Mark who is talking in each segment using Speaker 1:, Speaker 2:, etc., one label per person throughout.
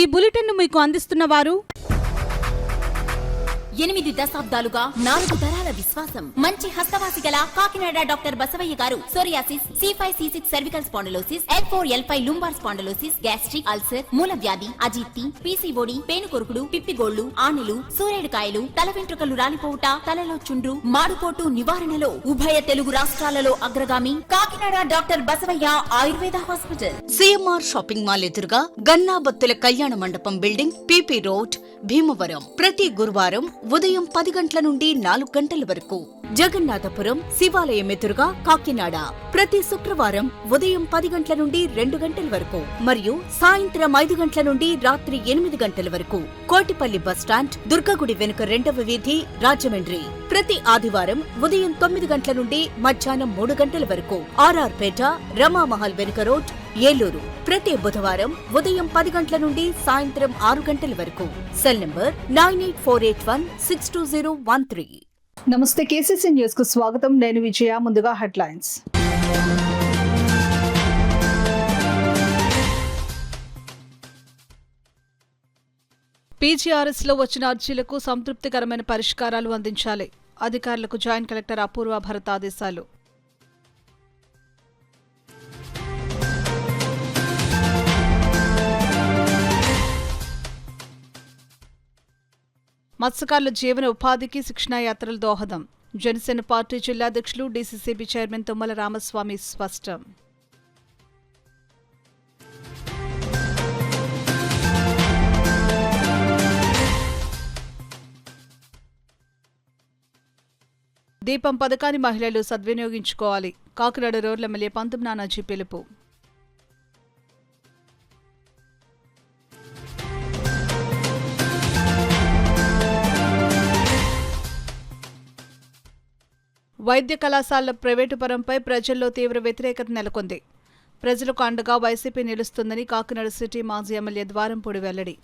Speaker 1: ఈ బులెటిన్ మీకు అందిస్తున్న వారు
Speaker 2: 8 దశాబ్దాలుగా 4 తరాల విశ్వాసం. మంచి హస్తవాసి గల కాకినాడ డాక్టర్ బసవయ్య గారు psoriasis, C5C6 cervical spondylosis, L4L5 lumbar spondylosis, gastric ulcer, మూల వ్యాధి, అజీర్తి, పీసీఓడి, పేనుకొరుకుడు, పిప్పిగోళ్లు, ఆనెలు, సూరేడుకాయలు, తల వెంట్రుకలు రాలిపోవుట, తలలో చుండ్రు, మాడుకోటు నివారణలో ఉభయ తెలుగు రాష్ట్రాలలో అగ్రగామి Kakinada doctor Basavayya Ayurveda hospital.
Speaker 3: CMR shopping mall ఎదురుగా గన్నాబత్తుల కళ్యాణ మండపం బిల్డింగ్, పిపి రోడ్, భీమవరం. ప్రతి గురువారం ఉదయం 10 గంటల నుండి 4 గంటల వరకు. జగన్నాథపురం శివాలయం ఎదురుగా కాకినాడ ప్రతి శుక్రవారం ఉదయం 10 గంటల నుండి 2 గంటల వరకు మరియు సాయంత్రం 5 గంటల నుండి రాత్రి 8 గంటల వరకు. కోటిపల్లి బస్టాండ్, దుర్గగుడి వెనుక 2వ వీధి, రాజమండ్రి. ప్రతి ఆదివారం ఉదయం 9 గంటల నుండి మధ్యాహ్నం 3 గంటల వరకు. ఆర్ఆర్ పేట, రమామహల్ వెనుక రోడ్, ఏలూరు. ప్రతి బుధవారం ఉదయం 10 గంటల నుండి సాయంత్రం 6 గంటల వరకు. Cell number 9848162013.
Speaker 4: నమస్తే, కేసీసీ న్యూస్ కు స్వాగతం. నేను విజయ. ముందుగా హెడ్లైన్స్.
Speaker 1: పీజీఆర్ఎస్ లో వచ్చిన అర్జీలకు సంతృప్తికరమైన పరిష్కారాలు అందించాలి. అధికారులకు జాయింట్ కలెక్టర్ అపూర్వ భరత్ ఆదేశాలు. మత్స్యకారుల జీవన ఉపాధికి శిక్షణా యాత్రలు దోహదం. జనసేన పార్టీ జిల్లాధ్యక్షులు డీసీసీబీ చైర్మన్ తుమ్మల రామస్వామి స్పష్టం. దీపం పథకాన్ని మహిళలు సద్వినియోగించుకోవాలి. కాకినాడ రూరల్ ఎమ్మెల్యే పంతం నానాజీ పిలుపు. వైద్య కళాశాలల ప్రైవేటు పరంపై ప్రజల్లో తీవ్ర వ్యతిరేకత నెలకొంది. ప్రజలకు అండగా వైసీపీ నిలుస్తుందని కాకినాడ సిటీ మాజీ ఎమ్మెల్యే ద్వారంపూడి వెల్లడి.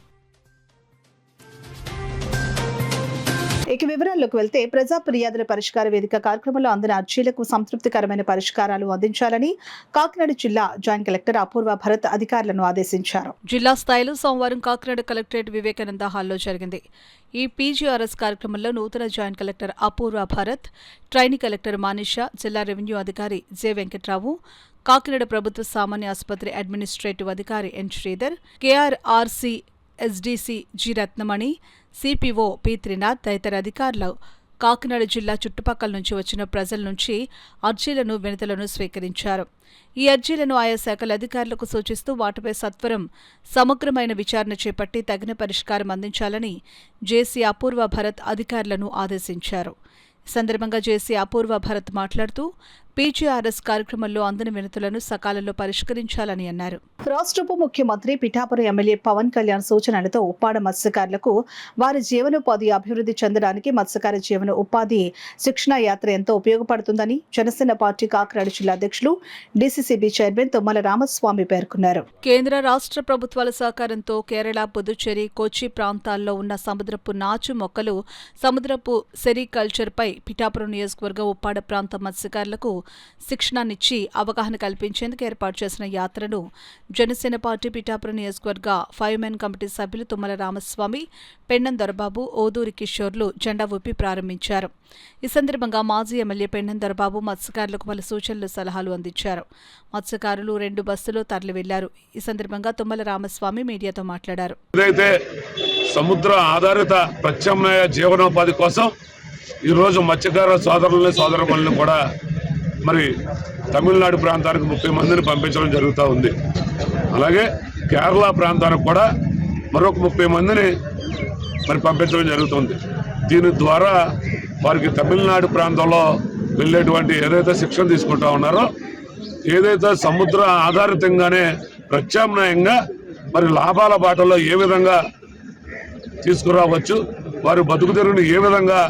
Speaker 4: ఇక వివరాల్లోకి వెళ్తే, ప్రజా ఫిర్యాదుల పరిష్కార వేదిక కార్యక్రమంలో అందిన అర్జీలకు సంతృప్తికరమైన పరిష్కారాలు అందించాలని కాకినాడ జిల్లా జాయింట్ కలెక్టర్ అపూర్వ భరత్ అధికారులను ఆదేశించారు.
Speaker 1: జిల్లా స్థాయిలో సోమవారం కాకినాడ కలెక్టరేట్ వివేకానంద హాల్లో జరిగింది. ఈ పీజీఆర్ఎస్ కార్యక్రమంలో నూతన జాయింట్ కలెక్టర్ అపూర్వ భరత్, ట్రైనీ కలెక్టర్ మానిషా, జిల్లా రెవెన్యూ అధికారి జె వెంకట్రావు, కాకినాడ ప్రభుత్వ సామాన్య ఆసుపత్రి అడ్మినిస్ట్రేటివ్ అధికారి N Sridhar, KRRC SDC G Ratnamani, CPO P Trinath తదితర అధికారులు కాకినాడ జిల్లా చుట్టుపక్కల నుంచి వచ్చిన ప్రజల నుంచి అర్జీలను, వినతులను స్వీకరించారు. ఈ అర్జీలను ఆయా శాఖల అధికారులకు సూచిస్తూ వాటిపై సత్వరం సమగ్రమైన విచారణ చేపట్టి తగిన పరిష్కారం అందించాలని జేసీ అపూర్వ భరత్ అధికారులను ఆదేశించారు. ఈ సందర్భంగా జేసీ అపూర్వ భరత్ మాట్లాడుతూ పీజీఆర్ఎస్ కార్యక్రమంలో అందిన వినతులను సకాలంలో పరిష్కరించాలని అన్నారు.
Speaker 4: రాష్ట్ర ఉప ముఖ్యమంత్రి పిఠాపురం ఎమ్మెల్యే పవన్ కళ్యాణ్ సూచనలతో ఉప్పాడ మత్స్యకారులకు వారి జీవనోపాధి అభివృద్ధి చెందడానికి మత్స్యకార జీవన ఉపాధి శిక్షణా యాత్ర ఎంతో ఉపయోగపడుతుందని జనసేన పార్టీ కాకినాడ జిల్లా అధ్యక్షులు డీసీసీబీ చైర్మన్ తుమ్మల రామస్వామి పేర్కొన్నారు.
Speaker 1: కేంద్ర రాష్ట్ర ప్రభుత్వాల సహకారంతో కేరళ, పుదుచ్చేరి, కొచ్చి ప్రాంతాల్లో ఉన్న సముద్రపు నాచు మొక్కలు, సముద్రపు సెరికల్చర్పై పిఠాపురం నియోజకవర్గ ఉప్పాడ ప్రాంత మత్స్యకారులకు శిక్షణనిచ్చి అవగాహన కల్పించేందుకు ఏర్పాటు చేసిన యాత్రను జనసేన పార్టీ పిఠాపురం నియోజకవర్గ 5 మెన్ కమిటీ సభ్యులు తుమ్మల రామస్వామి, పెన్నం దొరబాబు, ఓదూరి కిషోర్లు జెండా ఊపి ప్రారంభించారు. ఈ సందర్భంగా మాజీ ఎమ్మెల్యే పెన్నం దొరబాబు మత్స్యకారులకు పలు సూచనలు, సలహాలు అందించారు. మత్స్యకారులు 2 బస్సులో తరలి వెళ్లారు. ఈ సందర్భంగా తుమ్మల రామస్వామి మీడియాతో మాట్లాడారు.
Speaker 5: సముద్ర ఆధారిత ప్రత్యామ్నాయ జీవనోపాధి కోసం ఈరోజు మత్స్యకార సోదరులని, సోదరులను కూడా మరి తమిళనాడు ప్రాంతానికి 30 మందిని పంపించడం జరుగుతూ ఉంది. అలాగే కేరళ ప్రాంతానికి కూడా మరొక 30 మందిని మరి పంపించడం జరుగుతుంది. దీని ద్వారా వారికి తమిళనాడు ప్రాంతంలో వెళ్ళేటువంటి ఏదైతే శిక్షణ తీసుకుంటా ఉన్నారో, ఏదైతే సముద్ర ఆధారితంగానే ప్రత్యామ్నాయంగా మరి లాభాల బాటలో ఏ విధంగా తీసుకురావచ్చు, వారి బతుకు తెరువుని ఏ విధంగా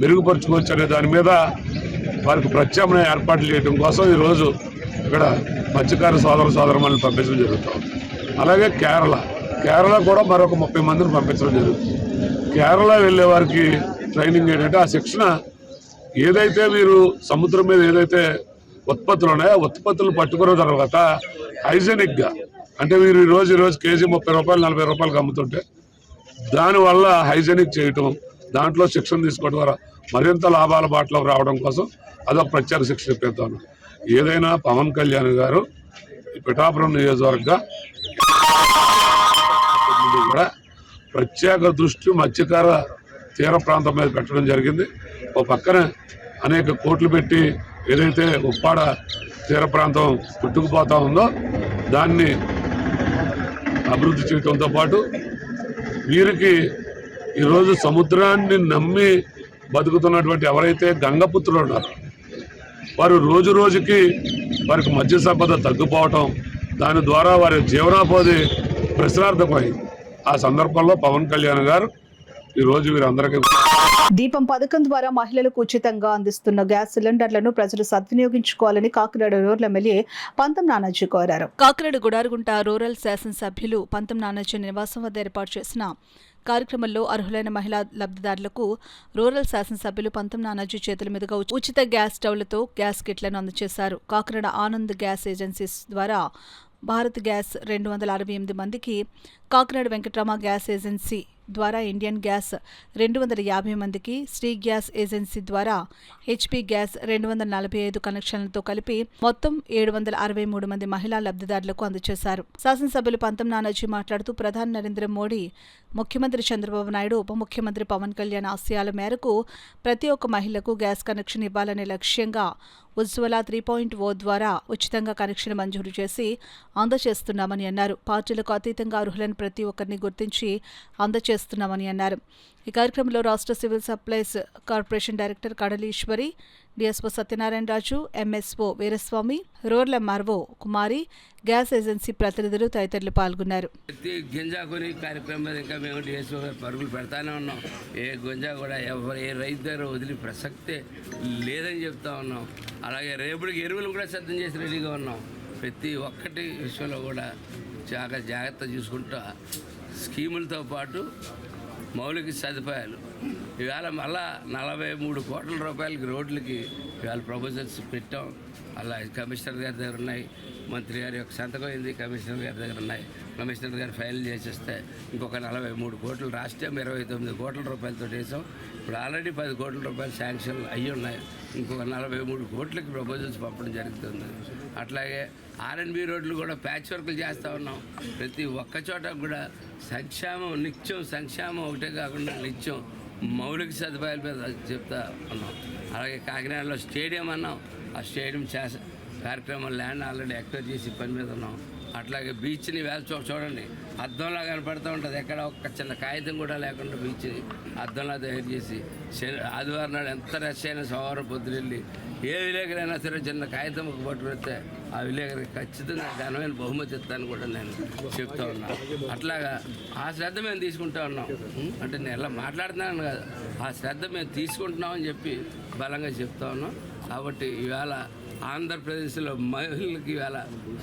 Speaker 5: మెరుగుపరుచుకోవచ్చు అనే దాని మీద వారికి ప్రత్యామ్నాయ ఏర్పాట్లు చేయడం కోసం ఈరోజు ఇక్కడ మత్స్యకార సోదరులను పంపించడం జరుగుతుంది. అలాగే కేరళ కూడా మరొక 30 మందిని పంపించడం జరుగుతుంది. కేరళ వెళ్ళే వారికి ట్రైనింగ్ ఏంటంటే, ఆ శిక్షణ ఏదైతే మీరు సముద్రం మీద ఏదైతే ఉత్పత్తులు ఉన్నాయో, ఉత్పత్తులు పట్టుకున్న తర్వాత హైజెనిక్గా అంటే వీరు ఈ రోజు కేజీ 30 రూపాయలు 40 రూపాయలకు అమ్ముతుంటే దానివల్ల హైజెనిక్ చేయటం, దాంట్లో శిక్షణ తీసుకోవడం ద్వారా మరింత లాభాల బాటలోకి రావడం కోసం అదొక ప్రత్యేక శిక్షణ ఇప్పిస్తాను. ఏదైనా పవన్ కళ్యాణ్ గారు పిఠాపురం నియోజకవర్గ కూడా ప్రత్యేక దృష్టి మత్స్యకార తీర ప్రాంతం మీద పెట్టడం జరిగింది. ఓ పక్కన అనేక కోట్లు పెట్టి ఏదైతే ఉప్పాడ తీర ప్రాంతం పుట్టుకుపోతా ఉందో దాన్ని అభివృద్ధి చేయడంతో పాటు వీరికి ఈరోజు సముద్రాన్ని నమ్మి బతుకుతున్నటువంటి ఎవరైతే గంగపుత్రులు ఉన్నారో వారు రోజు రోజుకి వారికి మత్స్య సంపద తగ్గిపోవటం, దాని ద్వారా వారి జీవనోపాధి ప్రశ్నార్థకమైంది. ఆ సందర్భంలో పవన్ కళ్యాణ్ గారు ఈరోజు వీరందరికీ
Speaker 4: దీపం పథకం ద్వారా మహిళలకు ఉచితంగా అందిస్తున్న గ్యాస్ సిలిండర్లను ప్రజలు సద్వినియోగించుకోవాలని కాకినాడ రూరల్ ఎమ్మెల్యే పంతం నానాజీ కోరారు.
Speaker 1: కాకినాడ గుడారుగుంట రూరల్ శాసనసభ్యులు పంతం నానాజీ నివాసం వద్ద ఏర్పాటు చేసిన కార్యక్రమంలో అర్హులైన మహిళా లబ్ధిదారులకు రూరల్ శాసనసభ్యులు పంతం నానాజీ చేతుల మీదుగా ఉచిత గ్యాస్ స్టవ్లతో గ్యాస్ కిట్లను అందజేశారు. కాకినాడ ఆనంద్ గ్యాస్ ఏజెన్సీస్ ద్వారా భారత్ గ్యాస్ 268 మందికి, కాకినాడ వెంకట్రామ గ్యాస్ ఏజెన్సీ ద్వారా ఇండియన్ గ్యాస్ 250 మందికి, శ్రీ గ్యాస్ ఏజెన్సీ ద్వారా హెచ్పీ గ్యాస్ 245 కనెక్షన్లతో కలిపి మొత్తం 763 మంది మహిళా లబ్ధిదారులకు అందజేశారు. శాసనసభ్యులు పంతం నానాజీ మాట్లాడుతూ ప్రధాని నరేంద్ర మోడీ, ముఖ్యమంత్రి చంద్రబాబు నాయుడు, ఉప ముఖ్యమంత్రి పవన్ కళ్యాణ్ ఆశయాల మేరకు ప్రతి ఒక్క మహిళకు గ్యాస్ కనెక్షన్ ఇవ్వాలనే లక్ష్యంగా ఉజ్వల 3.0 ద్వారా ఉచితంగా కనెక్షన్ మంజూరు చేసి అందజేస్తున్నామని అన్నారు. పార్టీలకు అతీతంగా అర్హులైన ప్రతి ఒక్కరిని గుర్తించి అందజేస్తున్నామని అన్నారు. ఈ కార్యక్రమంలో రాష్ట్ర civil supplies corporation director Kadaleeswari, DSO Satyanarayana Raju, MSO Veeraswamy, rural MRO Kumari, gas agency ప్రతినిధులు తదితరులు పాల్గొన్నారు.
Speaker 6: ప్రతి గింజా కొని కార్యక్రమం మీద ఇంకా మేము డిఎస్ఓ గారు పరుగులు పెడతానే ఉన్నాం. ఏ గింజా కూడా ఏ రైతు దగ్గర వదిలి ప్రసక్తే లేదని చెప్తా ఉన్నాం. అలాగే రేపటికి ఎరువులు కూడా సిద్ధం చేసి రెడీగా ఉన్నాం. ప్రతి ఒక్కటి విషయంలో కూడా చాలా జాగ్రత్త చూసుకుంటా స్కీములతో పాటు మౌలిక సదుపాయాలు ఇవాళ మళ్ళా 43 కోట్ల రూపాయలకి రోడ్లకి ఇవాళ ప్రపోజల్స్ పెట్టాం. అలా కమిషనర్ గారి దగ్గర ఉన్నాయి, మంత్రి గారి యొక్క సంతకం అయింది, కమిషనర్ గారి దగ్గర ఉన్నాయి. కమిషనర్ గారు ఫైల్ చేసేస్తే ఇంకొక 43 కోట్లు రాష్ట్రం 29 కోట్ల రూపాయలతో వేసాం. ఇప్పుడు ఆల్రెడీ 10 కోట్ల రూపాయలు శాంక్షన్లు అయ్యి ఉన్నాయి. ఇంకొక 43 కోట్లకి ప్రపోజల్స్ పంపడం జరుగుతుంది. అట్లాగే ఆర్ఎన్బి రోడ్లు కూడా ప్యాచ్ వర్క్లు చేస్తూ ఉన్నాం. ప్రతి ఒక్క చోట కూడా నిత్యం సంక్షేమం ఒకటే కాకుండా నిత్యం మౌలిక సదుపాయాల మీద చెప్తా ఉన్నాం. అలాగే కాకినాడలో స్టేడియం అన్నాం. ఆ స్టేడియం కార్యక్రమం ల్యాండ్ ఆల్రెడీ ఎక్వైర్ చేసి పని మీద ఉన్నాం. అట్లాగే బీచ్ని వేళ చూడండి, అద్దంలా కనపడుతూ ఉంటుంది. ఎక్కడ ఒక్క చిన్న కాగితం కూడా లేకుండా బీచ్ని అద్దంలా తయారు చేసి ఆదివారం నాడు ఎంత రష్ అయినా సోమవారం పొద్దునెళ్ళి ఏ విలేకరైనా సరే చిన్న కాగితం పట్టుకొస్తే ఆ విలేకరికి ఖచ్చితంగా ఘనమైన బహుమతి ఇస్తాను కూడా నేను చెప్తా ఉన్నాను. అట్లాగా ఆ శ్రద్ధ మేము తీసుకుంటా ఉన్నాం. అంటే నేను ఎలా మాట్లాడుతున్నాను కదా, ఆ శ్రద్ధ మేము తీసుకుంటున్నామని చెప్పి బలంగా చెప్తా ఉన్నాం. కాబట్టి ఇవాళ ఆంధ్రప్రదేశ్లో మహిళలకి ఇవాళ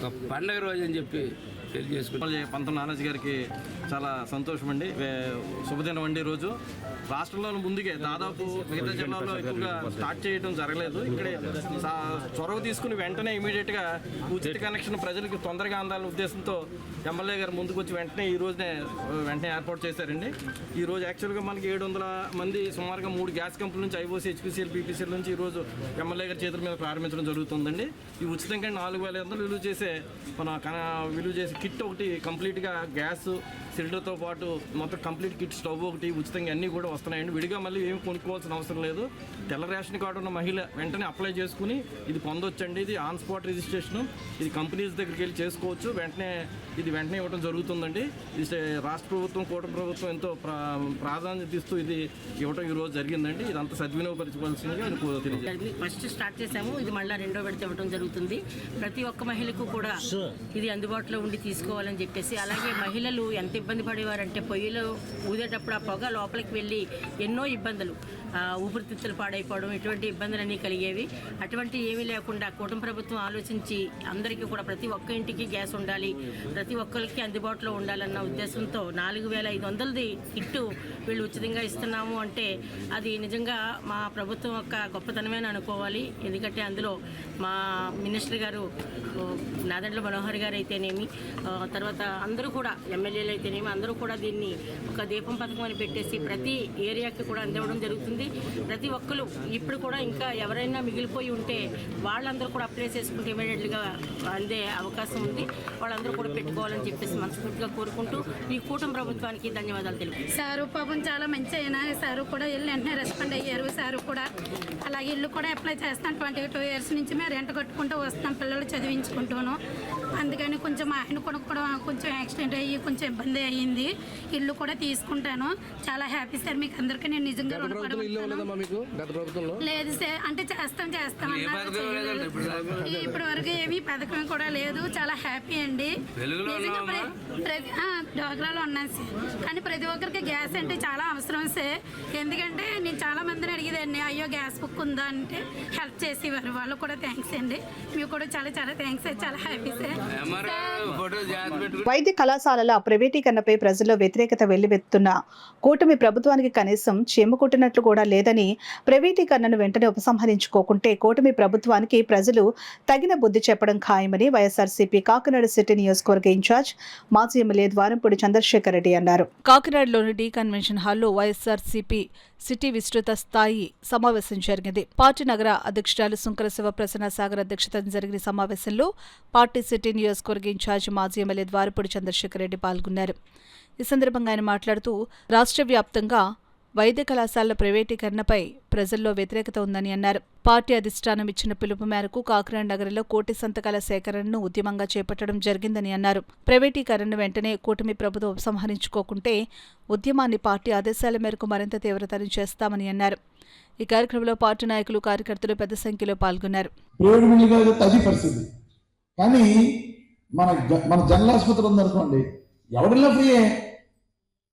Speaker 6: ఒక పండగ రోజు అని చెప్పి తెలియజేసుకుంటాం.
Speaker 7: పంతం నానాజీ గారికి చాలా సంతోషం అండి. శుభదినం అండి. రోజు రాష్ట్రంలో ముందుగా దాదాపు మిగతా జిల్లాలో ఎక్కువగా స్టార్ట్ చేయడం జరగలేదు. ఇక్కడే చొరవ తీసుకుని వెంటనే ఇమీడియట్గా ఉచిత కనెక్షన్ ప్రజలకు తొందరగా అందాలనే ఉద్దేశంతో ఎమ్మెల్యే గారు ముందుకు వచ్చి వెంటనే వెంటనే ఏర్పాటు చేశారండి. ఈ రోజు యాక్చువల్గా మనకి 700 మంది సుమారుగా 3 గ్యాస్ కంపెనీల నుంచి ఐఓసీ, హెచ్పిసిఎల్, పీపీసీఎల్ నుంచి ఈరోజు ఎమ్మెల్యే గారి చేతుల మీద ప్రారంభించడం జరుగుతుందండి. ఈ ఉచితంగా 4,500 విలువ చేసే కిట్ ఒకటి కంప్లీట్గా గ్యాస్ సిలిండర్తో పాటు మొత్తం కంప్లీట్ కిట్ స్టవ్ ఒకటి ఉచితంగా అన్నీ కూడా వస్తున్నాయండి. విడిగా మళ్ళీ ఏమి కొనుక్కోవాల్సిన అవసరం లేదు. తెల్ల రేషన్ కార్డు ఉన్న మహిళ వెంటనే అప్లై చేసుకుని ఇది పొందొచ్చండి. ఇది ఆన్ స్పాట్ రిజిస్ట్రేషన్, ఇది కంపెనీస్ దగ్గరికి వెళ్ళి చేసుకోవచ్చు. వెంటనే ఇవ్వడం జరుగుతుందండి. ఇది రాష్ట్ర ప్రభుత్వం, కూటమి ప్రభుత్వం ఎంతో ప్రాధాన్యత ఇస్తూ ఇది ఇవ్వడం ఈరోజు జరిగిందండి. ఇదంతా సద్వినియోగపరచుకోవాల్సిందిగా
Speaker 8: ఫస్ట్ స్టార్ట్ చేసాము. ఇది మళ్ళీ 2వ విడత ఇవ్వడం జరుగుతుంది. ప్రతి ఒక్క మహిళకు కూడా ఇది అందుబాటులో ఉండి తీసుకోవాలని చెప్పేసి, అలాగే మహిళలు ఎంత ఇబ్బంది పడేవారంటే పొయ్యిలో ఊదేటప్పుడు ఆ పొగ లోపలికి వెళ్ళి ఎన్నో ఇబ్బందులు. ఊపిరితిత్తులు పాడైపోవడం ఇటువంటి ఇబ్బందులన్నీ కలిగేవి. అటువంటి ఏమీ లేకుండా కూటమి ప్రభుత్వం ఆలోచించి అందరికీ కూడా ప్రతి ఒక్క ఇంటికి గ్యాస్ ఉండాలి, ప్రతి ఒక్కరికి అందుబాటులో ఉండాలన్న ఉద్దేశంతో 4500ది కిట్టు వీళ్ళు ఉచితంగా ఇస్తున్నాము అంటే అది నిజంగా మా ప్రభుత్వం యొక్క గొప్పతనమేని అనుకోవాలి. ఎందుకంటే అందులో మా మినిస్టర్ గారు నాదెండ్ల మనోహర్ గారు అయితేనేమి, తర్వాత అందరూ కూడా ఎమ్మెల్యేలు అయితేనేమి అందరూ కూడా దీన్ని ఒక దీపం పథకం అని పెట్టేసి ప్రతి ఏరియాకి కూడా అందివ్వడం జరుగుతుంది. ప్రతి ఒక్కరు ఇప్పుడు కూడా ఇంకా ఎవరైనా మిగిలిపోయి ఉంటే వాళ్ళందరూ కూడా అప్లై చేసుకుంటే ఇమీడియట్గా అందే అవకాశం ఉంది. వాళ్ళందరూ కూడా పెట్టుకోవాలని చెప్పేసి మనస్ఫూర్తిగా కోరుకుంటూ ఈ కూటమి ప్రభుత్వానికి ధన్యవాదాలు తెలుపు.
Speaker 9: సారు పాపం చాలా మంచి అయినా సారు కూడా వెళ్ళి వెంటనే రెస్పాండ్ అయ్యారు. సారు కూడా అలాగే ఇల్లు కూడా అప్లై చేస్తాం. 22 years నుంచి మేము రెంట్ కట్టుకుంటూ వస్తాం, పిల్లలు చదివించుకుంటాను. అందుకని కొంచెం ఆయన కూడా కొంచెం యాక్సిడెంట్ అయ్యి కొంచెం ఇబ్బంది అయ్యింది. ఇల్లు కూడా తీసుకుంటాను. చాలా హ్యాపీ సార్. మీకు అందరికీ నేను నిజంగా లేదు సార్, అంటే చేస్తాం ఇప్పటి వరకు ఏమీ పథకం కూడా లేదు. చాలా హ్యాపీ అండి. డోగ్రాలో ఉన్నాను సార్, కానీ ప్రతి ఒక్కరికి గ్యాస్ అంటే చాలా అవసరం సార్. ఎందుకంటే నేను చాలా మందిని అడిగేదాన్ని, అయ్యో గ్యాస్ బుక్ ఉందా అంటే హెల్ప్ చేసేవారు. వాళ్ళు కూడా థ్యాంక్స్ అండి. మీకు కూడా చాలా థ్యాంక్స్ సార్. చాలా హ్యాపీ సార్.
Speaker 4: వైద్య కళాశాలల ప్రైవేటీకరణపై ప్రజల్లో వ్యతిరేకత వెల్లువెత్తున్న కూటమి ప్రభుత్వానికి కనీసం చెమ్ముకుట్టినట్లు కూడా లేదని, ప్రైవేటీకరణను వెంటనే ఉపసంహరించుకోకుంటే కూటమి ప్రభుత్వానికి ప్రజలు తగిన బుద్ధి చెప్పడం ఖాయమని వైఎస్ఆర్సీపీ కాకినాడ సిటీ నియోజకవర్గ ఇన్ఛార్జ్ మాజీ ఎమ్మెల్యే ద్వారంపూడి చంద్రశేఖర్ రెడ్డి అన్నారు.
Speaker 1: కాకినాడలోని డి కన్వెన్షన్ హాల్లో వైఎస్ఆర్సీపీ సిటీ విస్తృత స్థాయి సమావేశం జరిగింది. పార్టీ నగర అధ్యక్షురాలు సుంకర శివప్రసన్న సాగర్ అధ్యక్షతన జరిగిన సమావేశంలో పార్టీ సిటీ నియోజకవర్గ ఇన్ఛార్జ్ మాజీ ఎమ్మెల్యే ద్వారంపూడి చంద్రశేఖర్ రెడ్డి పాల్గొన్నారు. ఈ సందర్భంగా ఆయన మాట్లాడుతూ రాష్ట్ర వ్యాప్తంగా వైద్య కళాశాలల ప్రైవేటీకరణపై ప్రజల్లో వ్యతిరేకత ఉందని అన్నారు. పార్టీ అధిష్టానం ఇచ్చిన పిలుపు మేరకు కాకినాడ నగరంలో 1 కోటి సంతకాల సేకరణను ఉద్యమంగా చేపట్టడం జరిగిందని అన్నారు. ప్రైవేటీకరణను వెంటనే కూటమి ప్రభుత్వం ఉపసంహరించుకోకుంటే ఉద్యమాన్ని పార్టీ ఆదేశాల మేరకు మరింత తీవ్రతరం చేస్తామని అన్నారు. ఈ కార్యక్రమంలో పార్టీ నాయకులు, కార్యకర్తలు పెద్ద సంఖ్యలో పాల్గొన్నారు.
Speaker 10: కానీ మన జనరల్ ఆసుపత్రి ఉందనుకోండి, ఎవరిలో ఫ్రీయే.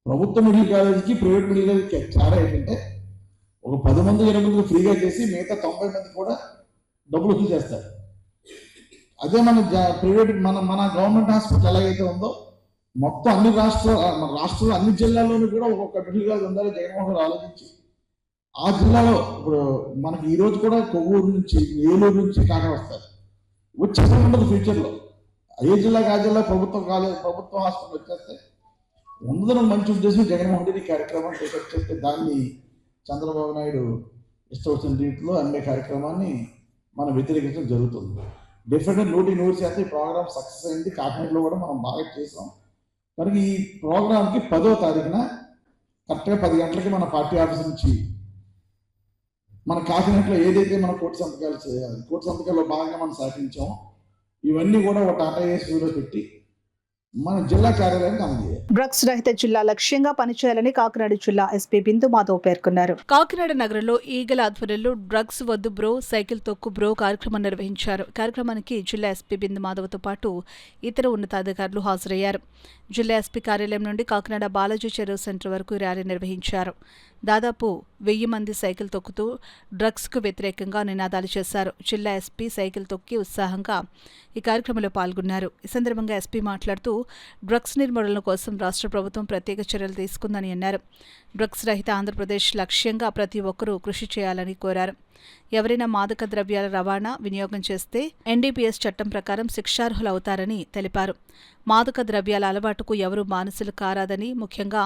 Speaker 10: ప్రభుత్వ మెడికల్ కాలేజీకి ప్రైవేట్ మెడికల్ కాలేజీకి చాలా ఏంటంటే ఒక 10 మంది 20 మంది ఫ్రీగా చేసి మిగతా 90 మంది కూడా డబ్బులు వసూలు చేస్తారు. అదే మన ప్రైవేట్ మన గవర్నమెంట్ హాస్పిటల్ ఎలాగైతే ఉందో మొత్తం అన్ని రాష్ట్రాలు అన్ని జిల్లాల్లోనూ కూడా ఒక్కొక్క మెడికల్ కాలేజ్ ఉండాలి. జగన్మోహన్ గారు ఆలోచించి ఆ జిల్లాలో ఇప్పుడు మనకి ఈ రోజు కూడా కొవ్వూరు నుంచి, ఏలూరు నుంచి కాగా వస్తారు. వచ్చేసి ఉండదు ఫ్యూచర్లో. ఏ జిల్లాకి ఆ జిల్లా ప్రభుత్వ హాస్పిటల్ వచ్చేస్తే ఉండదు. మంచి ఉద్దేశం జగన్మోహన్ రెడ్డి కార్యక్రమాన్ని టేకప్ చేస్తే దాన్ని చంద్రబాబు నాయుడు ఇష్టం వచ్చిన రీతిలో అన్ని కార్యక్రమాన్ని మనం వ్యతిరేకించడం జరుగుతుంది. డెఫినెట్గా 100% ఈ ప్రోగ్రామ్ సక్సెస్ అయింది. కాకినాడలో కూడా మనం బాగా చేసాం. కనుక ఈ ప్రోగ్రామ్కి 10వ తారీఖున కరెక్ట్గా 10 గంటలకి మన పార్టీ ఆఫీస్ నుంచి మన కాకినాడలో ఏదైతే మన కోటి సంతకాల్లో భాగంగా మనం సాధించామో ఇవన్నీ కూడా ఒక టాటా ఏసీలో పెట్టి మన జిల్లా కార్యాలయానికి అందజేయాలి.
Speaker 4: డ్రగ్స్ రహిత జిల్లా లక్ష్యంగా పనిచేయాలని కాకినాడ జిల్లా ఎస్పీ బిందు మాధవ్ పేర్కొన్నారు.
Speaker 1: కాకినాడ నగరంలో ఈగల ఆధ్వర్యంలో డ్రగ్స్ వద్దు బ్రో, సైకిల్ తొక్కు బ్రో కార్యక్రమం నిర్వహించారు. కార్యక్రమానికి జిల్లా ఎస్పీ బిందు మాధవ్తో పాటు ఇతర ఉన్నతాధికారులు హాజరయ్యారు. జిల్లా ఎస్పీ కార్యాలయం నుండి కాకినాడ బాలాజీ చెరువు సెంటర్ వరకు ర్యాలీ నిర్వహించారు. దాదాపు 1000 మంది సైకిల్ తొక్కుతూ డ్రగ్స్కు వ్యతిరేకంగా నినాదాలు చేశారు. జిల్లా ఎస్పీ సైకిల్ తొక్కి ఉత్సాహంగా ఈ కార్యక్రమంలో పాల్గొన్నారు. ఈ సందర్భంగా ఎస్పీ మాట్లాడుతూ డ్రగ్స్ నిర్మూలన కోసం రాష్ట్ర ప్రభుత్వం ప్రత్యేక చర్యలు తీసుకుందని అన్నారు. డ్రగ్స్ రహిత ఆంధ్రప్రదేశ్ లక్ష్యంగా ప్రతి ఒక్కరూ కృషి చేయాలని కోరారు. ఎవరైనా మాదక ద్రవ్యాల రవాణా, వినియోగం చేస్తే ఎన్డీపీఎస్ చట్టం ప్రకారం శిక్షార్హులవుతారని తెలిపారు. మాదక ద్రవ్యాల అలవాటుకు ఎవరూ బానిసలు కారాదని, ముఖ్యంగా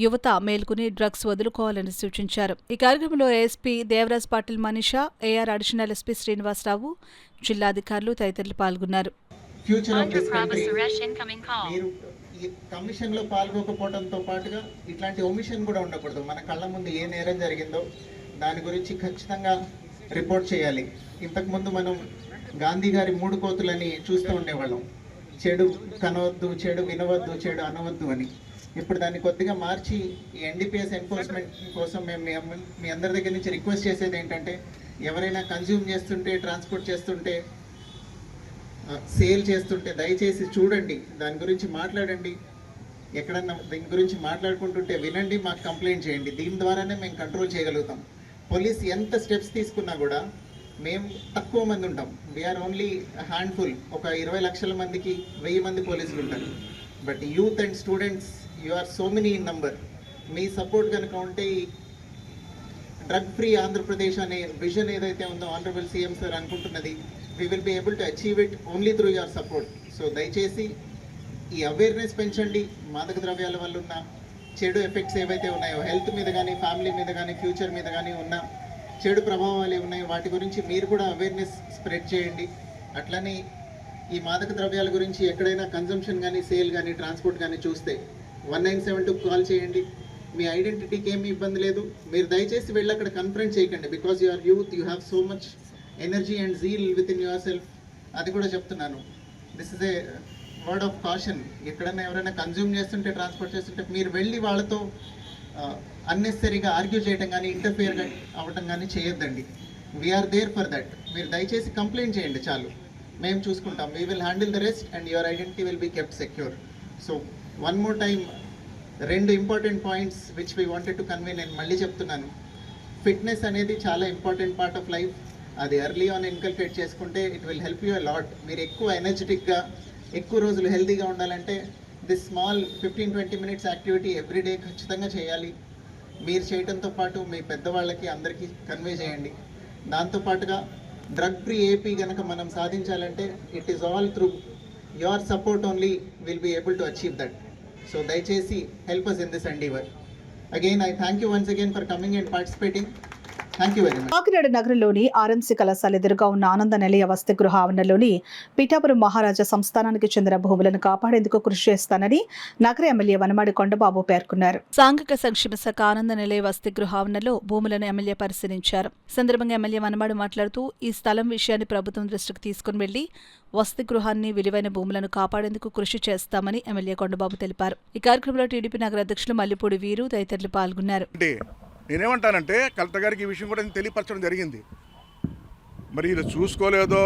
Speaker 1: యువత మేల్కొని డ్రగ్స్ వదులుకోవాలని సూచించారు. ఈ కార్యక్రమంలో ASP Devaraj Patil Manisha, AR additional SP Srinivasarao, జిల్లాధికారులు తదితరులు పాల్గొన్నారు.
Speaker 11: కమిషన్ లో పాల్గొకపోవడంతో పాటుగా ఇట్లాంటి ఒమిషన్ కూడా ఉండకూడదు. మన కళ్ళ ముందు ఏ నేరం జరిగిందో దాని గురించి ఖచ్చితంగా రిపోర్ట్ చేయాలి. ఇంతకుముందు మనం గాంధీ గారి 3 కోతులని చూస్తూ ఉండేవాళ్ళం. చెడు కనవద్దు, చెడు వినవద్దు, చెడు అనవద్దు అని. ఇప్పుడు దాన్ని కొద్దిగా మార్చి ఎన్డీపీఎస్ ఎన్ఫోర్స్మెంట్ కోసం మేము మీ అందరి దగ్గర నుంచి రిక్వెస్ట్ చేసేది ఏంటంటే, ఎవరైనా కన్జ్యూమ్ చేస్తుంటే, ట్రాన్స్పోర్ట్ చేస్తుంటే, సేల్ చేస్తుంటే దయచేసి చూడండి, దాని గురించి మాట్లాడండి. ఎక్కడన్నా దీని గురించి మాట్లాడుకుంటుంటే వినండి, మాకు కంప్లైంట్ చేయండి. దీని ద్వారానే మేము కంట్రోల్ చేయగలుగుతాం. పోలీస్ ఎంత స్టెప్స్ తీసుకున్నా కూడా మేము తక్కువ మంది ఉంటాం. We are only handful. ఒక 20 లక్షల మందికి 1000 మంది పోలీసులు ఉంటారు. But youth and students you are so many in number. మీ సపోర్ట్ కనుక ఉంటే డ్రగ్ ఫ్రీ ఆంధ్రప్రదేశ్ అనే విజన్ ఏదైతే ఉందో ఆనరబుల్ సీఎం సార్ అనుకుంటున్నది, we will be able to achieve it only through your support. So దయచేసి ఈ అవేర్నెస్ పెంచండి. మాదక ద్రవ్యాల వల్ల ఉన్న చెడు ఎఫెక్ట్స్ ఏవైతే ఉన్నాయో, హెల్త్ మీద కానీ, ఫ్యామిలీ మీద కానీ, ఫ్యూచర్ మీద కానీ ఉన్న చెడు ప్రభావాలు ఉన్నాయో వాటి గురించి మీరు కూడా అవేర్నెస్ స్ప్రెడ్ చేయండి. అట్లనే ఈ మాదక ద్రవ్యాల గురించి ఎక్కడైనా కన్జంప్షన్ కానీ, సేల్ కానీ, ట్రాన్స్పోర్ట్ కానీ చూస్తే 1972 కాల్ చేయండి. మీ ఐడెంటిటీకి ఏమి ఇబ్బంది లేదు. మీరు దయచేసి వెళ్ళి అక్కడ కన్ఫరెన్స్ చేయకండి. Because you are youth, you have so much energy and zeal within yourself. అది కూడా చెప్తున్నాను. This is a word of caution. ఎక్కడైనా ఎవరైనా కన్జ్యూమ్ చేస్తుంటే, ట్రాన్స్పోర్ట్ చేస్తుంటే మీరు వెళ్ళి వాళ్ళతో అన్నెసరీగా ఆర్గ్యూ చేయడం కానీ, ఇంటర్ఫియర్ అవ్వడం కానీ చేయొద్దండి. We are there for that. మీరు దయచేసి కంప్లైంట్ చేయండి చాలు, మేము చూసుకుంటాం. We will handle the rest and your identity will be kept secure. So one more time 2 important points which we wanted to convey. నేను మళ్ళీ చెప్తున్నాను, ఫిట్నెస్ అనేది చాలా ఇంపార్టెంట్ పార్ట్ ఆఫ్ లైఫ్. అది ఎర్లీ ఆన్ ఇన్కల్కేట్ చేసుకుంటే it will help you a lot. మీరు ఎక్కువ ఎనర్జెటిక్గా, ఎక్కువ రోజులు హెల్తీగా ఉండాలంటే this small 15-20 minutes activity everyday ఖచ్చితంగా చేయాలి. మీరు చేయడంతో పాటు మీ పెద్దవాళ్ళకి అందరికీ కన్వే చేయండి. దాంతోపాటుగా డ్రగ్ ఫ్రీ ఏపీ కనుక మనం సాధించాలంటే it is all through your support only will be able to achieve that. So దయచేసి help us in this endeavor. Again, I thank you once again for coming and participating. Thank you very much.
Speaker 4: Kakinada నగరంలోని RMC కళాశాల ఎదురుగా ఉన్న ఆనంద నిలయ వసతి గృహ ఆవరణలోని పిఠాపురం మహారాజా సంస్థానానికి చెందిన భూములను కాపాడేందుకు కృషి చేస్తానని నగర ఎమ్మెల్యే వనమాడి కొండబాబు పేర్కొన్నారు. సాంఘిక సంక్షేమ శాఖ ఆనంద నిలయ వసతి గృహ ఆవరణలో భూములను ఎమ్మెల్యే పరిశీలించారు. సందర్భంగా ఎమ్మెల్యే వనమాడి మాట్లాడుతూ ఈ స్థలం విషయాన్ని ప్రభుత్వం దృష్టికి తీసుకుని వెళ్లి వసతి గృహాన్ని, విలువైన భూములను కాపాడేందుకు కృషి చేస్తామని ఎమ్మెల్యే కొండబాబు తెలిపారు. ఈ కార్యక్రమంలో టీడీపీ నగర అధ్యక్షులు మల్లిపూడి వీరు తదితరులు పాల్గొన్నారు.
Speaker 12: నేనేమంటానంటే కలెక్టర్ గారికి ఈ విషయం కూడా తెలియపరచడం జరిగింది. మరి ఇలా చూసుకోలేదో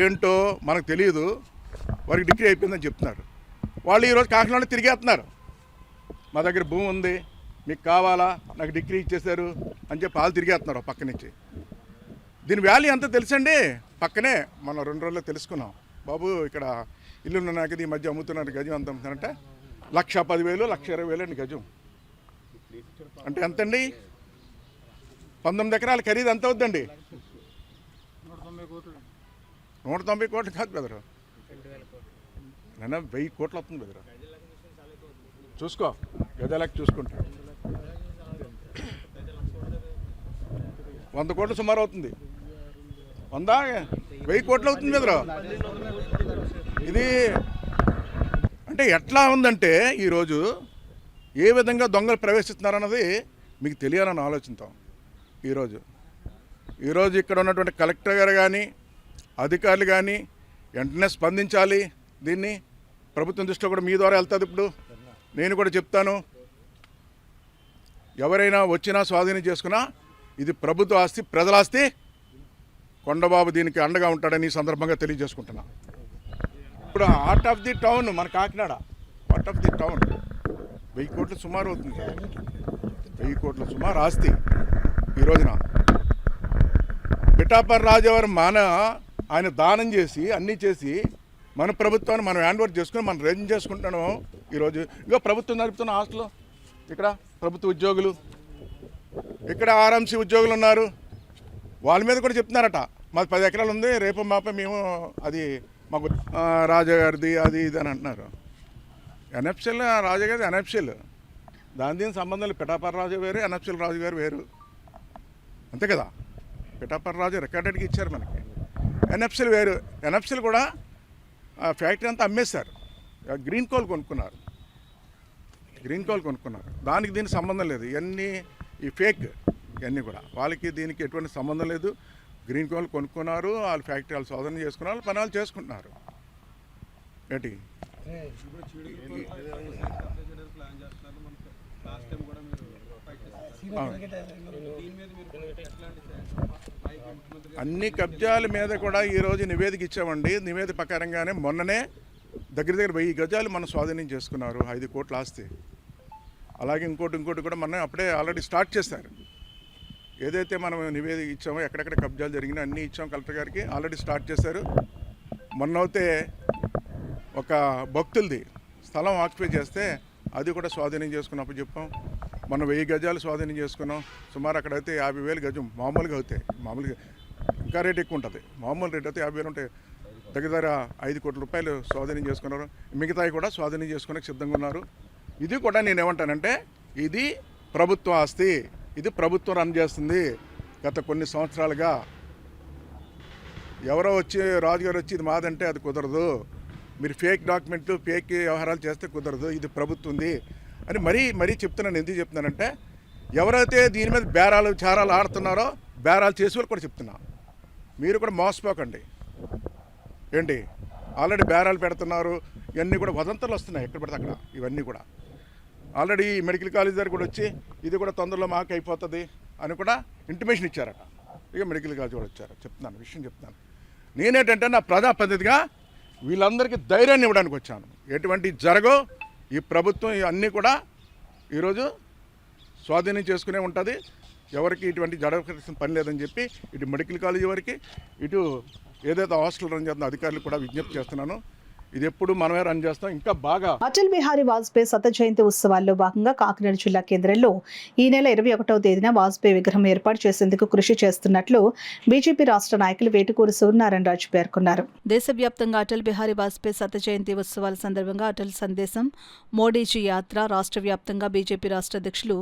Speaker 12: ఏంటో మనకు తెలియదు. వారికి డిగ్రీ అయిపోయిందని చెప్తున్నారు. వాళ్ళు ఈరోజు కాకినాడలో తిరిగేస్తున్నారు. మా దగ్గర భూమి ఉంది, మీకు కావాలా, నాకు డిగ్రీ ఇచ్చేశారు అని చెప్పి వాళ్ళు తిరిగేస్తున్నారు పక్క నుంచి. దీని వాల్యూ అంతా తెలుసండి. పక్కనే మనం 2 రోజుల్లో తెలుసుకున్నాం. బాబు ఇక్కడ ఇల్లు నాకు ఈ మధ్య అమ్ముతున్నారు, గజం ఎంత అమ్ముతున్నారంటే 1,10,000, 1,20,000 అండి గజం. అంటే ఎంతండి? 19 ఎకరాల ఖరీదు ఎంత అవుద్దండి? 190 కోట్లు కాదు బెదరు, నేను 1000 కోట్లు వస్తుంది బెదరు. చూసుకో, గజాలకు చూసుకుంటా 100 కోట్లు సుమారు అవుతుంది. 1000 కోట్లు అవుతుంది బెదరు. ఇది అంటే ఎట్లా ఉందంటే ఈరోజు ఏ విధంగా దొంగలు ప్రవేశిస్తున్నారన్నది మీకు తెలియాలని ఆలోచిస్తాం. ఈరోజు ఇక్కడ ఉన్నటువంటి కలెక్టర్ గారు కానీ, అధికారులు కానీ వెంటనే స్పందించాలి. దీన్ని ప్రభుత్వం దృష్టిలో కూడా మీ ద్వారా వెళ్తుంది. ఇప్పుడు నేను కూడా చెప్తాను, ఎవరైనా వచ్చినా స్వాధీనం చేసుకున్నా ఇది ప్రభుత్వ ఆస్తి, ప్రజల ఆస్తి. కొండబాబు దీనికి అండగా ఉంటాడని ఈ సందర్భంగా తెలియజేసుకుంటున్నా. ఇప్పుడు హార్ట్ ఆఫ్ ది టౌన్ మన Kakinada, heart of the town 1000 కోట్లు సుమారు అవుతుంది. 1000 కోట్ల సుమారు ఆస్తి ఈ రోజున. పిఠాపురం రాజావారు ఆయన దానం చేసి అన్నీ చేసి మన ప్రభుత్వాన్ని మనం హ్యాండ్ ఓవర్ చేసుకుని మనం రేంజ్ చేసుకుంటాను. ఈరోజు ఇగో ప్రభుత్వం నడుపుతున్న హాస్టల్, ఇక్కడ ప్రభుత్వ ఉద్యోగులు, ఇక్కడ ఆర్ఎంసీ ఉద్యోగులు ఉన్నారు. వాళ్ళ మీద కూడా చెప్తున్నారట, మాది 10 ఎకరాలు ఉంది, రేపు మాపై మేము అది మాకు రాజాగారిది అది ఇది అని అంటున్నారు. ఎన్ఎఫ్సీల్ రాజాగారిది ఎన్ఎఫ్సీల్, దీనికి సంబంధం లేదు. పిఠాపురం రాజు వేరు, ఎన్ఎఫ్సీల్ రాజు గారు వేరు, అంతే కదా. పిఠాపురం రాజు రికార్డెడ్కి ఇచ్చారు మనకి, ఎన్ఎఫ్సీల్ వేరు. ఎన్ఎఫ్సీల్ కూడా ఫ్యాక్టరీ అంతా అమ్మేశారు, గ్రీన్ కోల్ కొనుక్కున్నారు. దానికి దీనికి సంబంధం లేదు. ఇవన్నీ ఈ ఫేక్, ఇవన్నీ కూడా వాళ్ళకి దీనికి ఎటువంటి సంబంధం లేదు. గ్రీన్ కోల్ కొనుక్కున్నారు, వాళ్ళ ఫ్యాక్టరీ వాళ్ళు శోధన చేసుకున్నారు, వాళ్ళ పని వాళ్ళు చేసుకుంటున్నారు. ఏంటి అన్ని కబ్జాల మీద కూడా ఈరోజు నివేదిక ఇచ్చామండి. నివేదిక ప్రకారంగానే మొన్ననే దగ్గర 1000 గజాలు మనం స్వాధీనం చేసుకున్నారు, 5 కోట్ల ఆస్తి. అలాగే ఇంకోటి కూడా మొన్న అప్పుడే ఆల్రెడీ స్టార్ట్ చేశారు. ఏదైతే మనం నివేదిక ఇచ్చామో ఎక్కడెక్కడ కబ్జాలు జరిగినా అన్నీ ఇచ్చాం కలెక్టర్ గారికి. ఆల్రెడీ స్టార్ట్ చేశారు. మొన్నైతే ఒక భక్తులది స్థలం ఆక్యుపై చేస్తే అది కూడా స్వాధీనం చేసుకున్నప్పుడు చెప్పాం. మనం 1000 గజాలు స్వాధీనం చేసుకున్నాం. సుమారు అక్కడైతే 50,000 గజం మామూలుగా అవుతాయి. మామూలుగా ఇంకా రేట్ ఎక్కువ ఉంటుంది. మామూలు రేట్ అయితే 50,000 ఉంటాయి. దగ్గర 5 కోట్ల రూపాయలు స్వాధీనం చేసుకున్నారు. మిగతాయి కూడా స్వాధీనం చేసుకునే సిద్ధంగా ఉన్నారు. ఇది కూడా నేనేమంటానంటే ఇది ప్రభుత్వ ఆస్తి. ఇది ప్రభుత్వం రన్ చేస్తుంది. గత కొన్ని సంవత్సరాలుగా ఎవరో వచ్చి రాజుగారు వచ్చి ఇది మాదంటే అది కుదరదు. మీరు ఫేక్ డాక్యుమెంట్లు ఫేక్ వ్యవహారాలు చేస్తే కుదరదు. ఇది ప్రభుత్వం ఉంది అని మరీ చెప్తున్నాను. ఎందుకు చెప్తున్నానంటే ఎవరైతే దీని మీద బేరాలు చారాలు ఆడుతున్నారో బేరాలు చేసి వాళ్ళు కూడా చెప్తున్నా, మీరు కూడా మోసపోకండి. ఏంటి ఆల్రెడీ బేరాలు పెడుతున్నారు. ఇవన్నీ కూడా వదంతులు వస్తున్నాయి ఎక్కడ పడితే అక్కడ. ఇవన్నీ కూడా ఆల్రెడీ మెడికల్ కాలేజ్ దగ్గర కూడా వచ్చి ఇది కూడా తొందరలో మాకు అయిపోతుంది అని కూడా ఇంటిమేషన్ ఇచ్చారట. ఇక మెడికల్ కాలేజ్ కూడా వచ్చారు. విషయం చెప్తున్నాను. నేనేంటంటే నా ప్రజాప్రతినిధిగా వీళ్ళందరికీ ధైర్యాన్ని ఇవ్వడానికి వచ్చాను. ఎటువంటి జరగో ఈ ప్రభుత్వం అన్నీ కూడా ఈరోజు స్వాధీనం చేసుకునే ఉంటుంది. ఎవరికి ఇటువంటి జరగాల్సిన పని లేదని చెప్పి ఇటు మెడికల్ కాలేజీ వరకు ఇటు ఏదైతే హాస్టల్ రన్ చేస్తున్న అధికారులు కూడా విజ్ఞప్తి చేస్తున్నాను. ఇది ఎప్పుడు మనమే రన్ చేస్తాం. ఇంకా బాగా
Speaker 4: అటల్ బిహారీ వాజ్పేయి శత జయంతి ఉత్సవాల్లో భాగంగా కాకినాడ జిల్లా కేంద్రంలో ఈ నెల 21వ తేదీన వాజ్పేయి విగ్రహం ఏర్పాటు చేసేందుకు కృషి చేస్తున్నట్లు బీజేపీ రాష్ట్ర నాయకులు వేటుకూరి సూర్యనారాయణరాజు పేర్కొన్నారు.
Speaker 1: దేశవ్యాప్తంగా అటల్ బిహారీ వాజ్పేయి శత జయంతి ఉత్సవాల సందర్భంగా అటల్ సందేశం మోడీజీ యాత్ర రాష్ట్ర వ్యాప్తంగా బీజేపీ రాష్ట్ర అధ్యక్షులు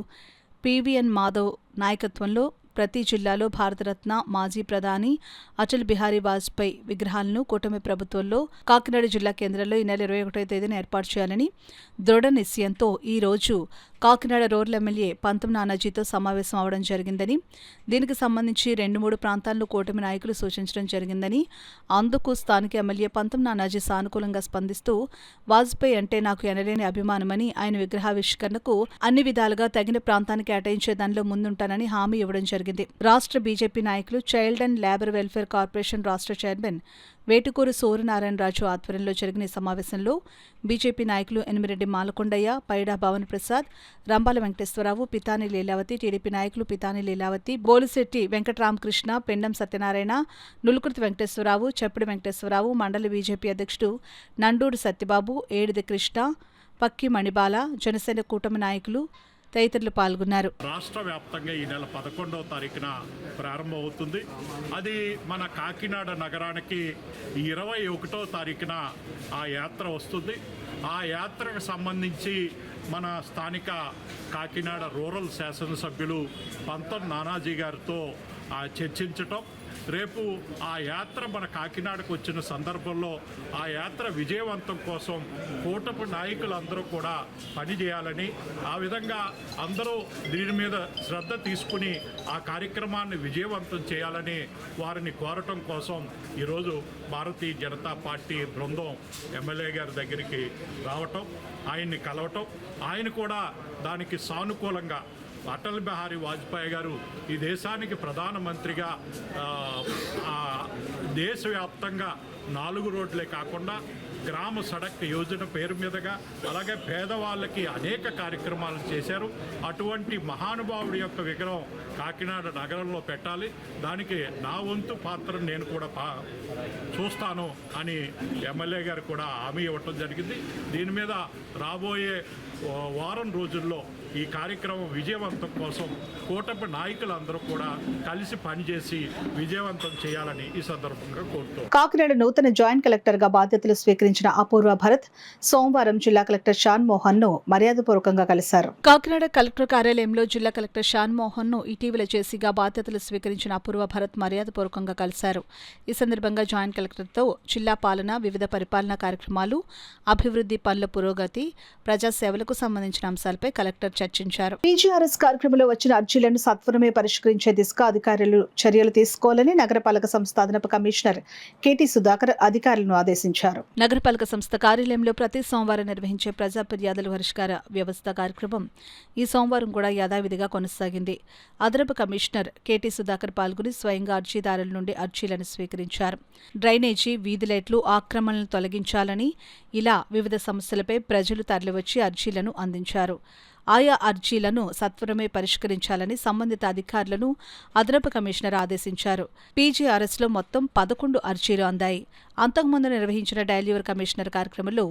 Speaker 1: పివిఎన్ మాధవ్ నాయకత్వంలో ప్రతి జిల్లాలో భారతరత్న మాజీ ప్రధాని అటల్ బిహారీ వాజ్పేయి విగ్రహాలను కూటమి ప్రభుత్వంలో కాకినాడ జిల్లా కేంద్రంలో ఈ నెల 21వ తేదీన ఏర్పాటు చేయాలని దృఢ నిశ్చయంతో ఈ రోజు కాకినాడ రూరల్ ఎమ్మెల్యే పంతం నానాజీతో సమావేశం అవడం జరిగిందని, దీనికి సంబంధించి 2-3 ప్రాంతాల్లో కూటమి నాయకులు సూచించడం జరిగిందని, అందుకు స్థానిక ఎమ్మెల్యే పంతం నానాజీ సానుకూలంగా స్పందిస్తూ వాజ్పేయి అంటే నాకు ఎనలేని అభిమానమని, ఆయన విగ్రహావిష్కరణకు అన్ని విధాలుగా తగిన ప్రాంతాన్ని కేటాయించే దానిలో ముందుంటానని హామీ ఇవ్వడం జరిగింది. రాష్ట్ర బీజేపీ నాయకులు child and labour welfare corporation రాష్ట్ర చైర్మన్ వేటుకూరు సూర్యనారాయణరాజు ఆధ్వర్యంలో జరిగిన ఈ సమావేశంలో బీజేపీ నాయకులు ఎనిమిరెడ్డి మాలకొండయ్య, పైడా భవన్ ప్రసాద్, రంబాల వెంకటేశ్వరరావు, పితాని లీలావతి, టీడీపీ నాయకులు పితాని లీలావతి, బోలిశెట్టి వెంకటరామకృష్ణ, పెండం సత్యనారాయణ, నులుకుర్తి వెంకటేశ్వరరావు, చెప్పుడు వెంకటేశ్వరరావు, మండలి బీజేపీ అధ్యక్షుడు నండూరు సత్యబాబు, ఏడిది కృష్ణ, పక్కి మణిబాల, జనసేన కూటమి నాయకులు తదితరులు పాల్గొన్నారు.
Speaker 13: రాష్ట్ర వ్యాప్తంగా ఈ నెల 11వ తారీఖున ప్రారంభమవుతుంది. అది మన కాకినాడ నగరానికి 21వ తారీఖున ఆ యాత్ర వస్తుంది. ఆ యాత్రకు సంబంధించి మన స్థానిక కాకినాడ రూరల్ శాసనసభ్యులు పంతం నానాజీ గారితో చర్చించటం, రేపు ఆ యాత్ర మన కాకినాడకు వచ్చిన సందర్భంలో ఆ యాత్ర విజయవంతం కోసం కూటమి నాయకులందరూ కూడా పనిచేయాలని, ఆ విధంగా అందరూ దీని మీద శ్రద్ధ తీసుకుని ఆ కార్యక్రమాన్ని విజయవంతం చేయాలని వారిని కోరటం కోసం ఈరోజు భారతీయ జనతా పార్టీ బృందం ఎమ్మెల్యే గారి దగ్గరికి రావటం, ఆయన్ని కలవటం, ఆయన కూడా దానికి సానుకూలంగా అటల్ బిహారీ వాజ్పేయి గారు ఈ దేశానికి ప్రధానమంత్రిగా దేశవ్యాప్తంగా 4 రోడ్లే కాకుండా గ్రామ సడక్ యోజన పేరు మీదుగా అలాగే పేదవాళ్ళకి అనేక కార్యక్రమాలు చేశారు. అటువంటి మహానుభావుడి యొక్క విగ్రహం కాకినాడ నగరంలో పెట్టాలి, దానికి నా వంతు పాత్ర నేను కూడా చూస్తాను అని ఎమ్మెల్యే గారు కూడా హామీ ఇవ్వటం జరిగింది. దీని మీద రాబోయే వారం రోజుల్లో ఈ కార్యక్రమం విజయవంతం కోసం కూటమి నాయకులందరూ కూడా కలిసి పనిచేసి విజయవంతం చేయాలని ఈ సందర్భంగా కోరుతున్నాను.
Speaker 4: కాకినాడ నూతన జాయింట్ కలెక్టర్ గా బాధ్యతలు స్వీకరించిన అపూర్వ భరత్ సోమవారం జిల్లా కలెక్టర్ షాన్ మోహన్ ను మర్యాదపూర్వకంగా కలిశారు.
Speaker 1: కాకినాడ కలెక్టర్ కార్యాలయంలో జిల్లా కలెక్టర్ షాన్ మోహన్ ను ఇటీవల చేసిగా బాధ్యతలు స్వీకరించిన అపూర్వ భరత్ మర్యాదపూర్వకంగా కలిశారు. ఈ సందర్భంగా జాయింట్ కలెక్టర్తో జిల్లా పాలన, వివిధ పరిపాలనా కార్యక్రమాలు, అభివృద్ధి పనుల పురోగతి, ప్రజాసేవలకు సంబంధించిన అంశాలపై కలెక్టర్ చర్చించారు.
Speaker 4: పీజీఆర్ఎస్ కార్యక్రమంలో వచ్చిన అర్జీలను సత్వరమే పరిష్కరించే దిశగా అధికారులు చర్యలు తీసుకోవాలని నగరపాలక సంస్థ అదనపు కమిషనర్ కేటీ సుధాకర్ అధికారులను ఆదేశించారు.
Speaker 1: నగరపాలక సంస్థ కార్యాలయంలో ప్రతి సోమవారం నిర్వహించే ప్రజా ఫిర్యాదుల పరిష్కార వ్యవస్థ కార్యక్రమం ఈ సోమవారం కూడా యథావిధిగా కొనసాగింది. అదనపు కమిషనర్ కేటీ సుధాకర్ పాల్గొని స్వయంగా అర్జీదారుల నుండి అర్జీలను స్వీకరించారు. డ్రైనేజీ, వీధి లైట్లు ఆక్రమణలను తొలగించాలని, ఇలా వివిధ సమస్యలపై ప్రజలు తరలివచ్చి అర్జీలను అందించారు. ఆయా అర్జీలను సత్వరమే పరిష్కరించాలని సంబంధిత అధికారులను అదనపు కమిషనర్ ఆదేశించారు. పీజీఆర్ఎస్లో మొత్తం 11 అర్జీలు అందాయి. అంతకుముందు నిర్వహించిన డైలీవర్ కమిషనర్ కార్యక్రమంలో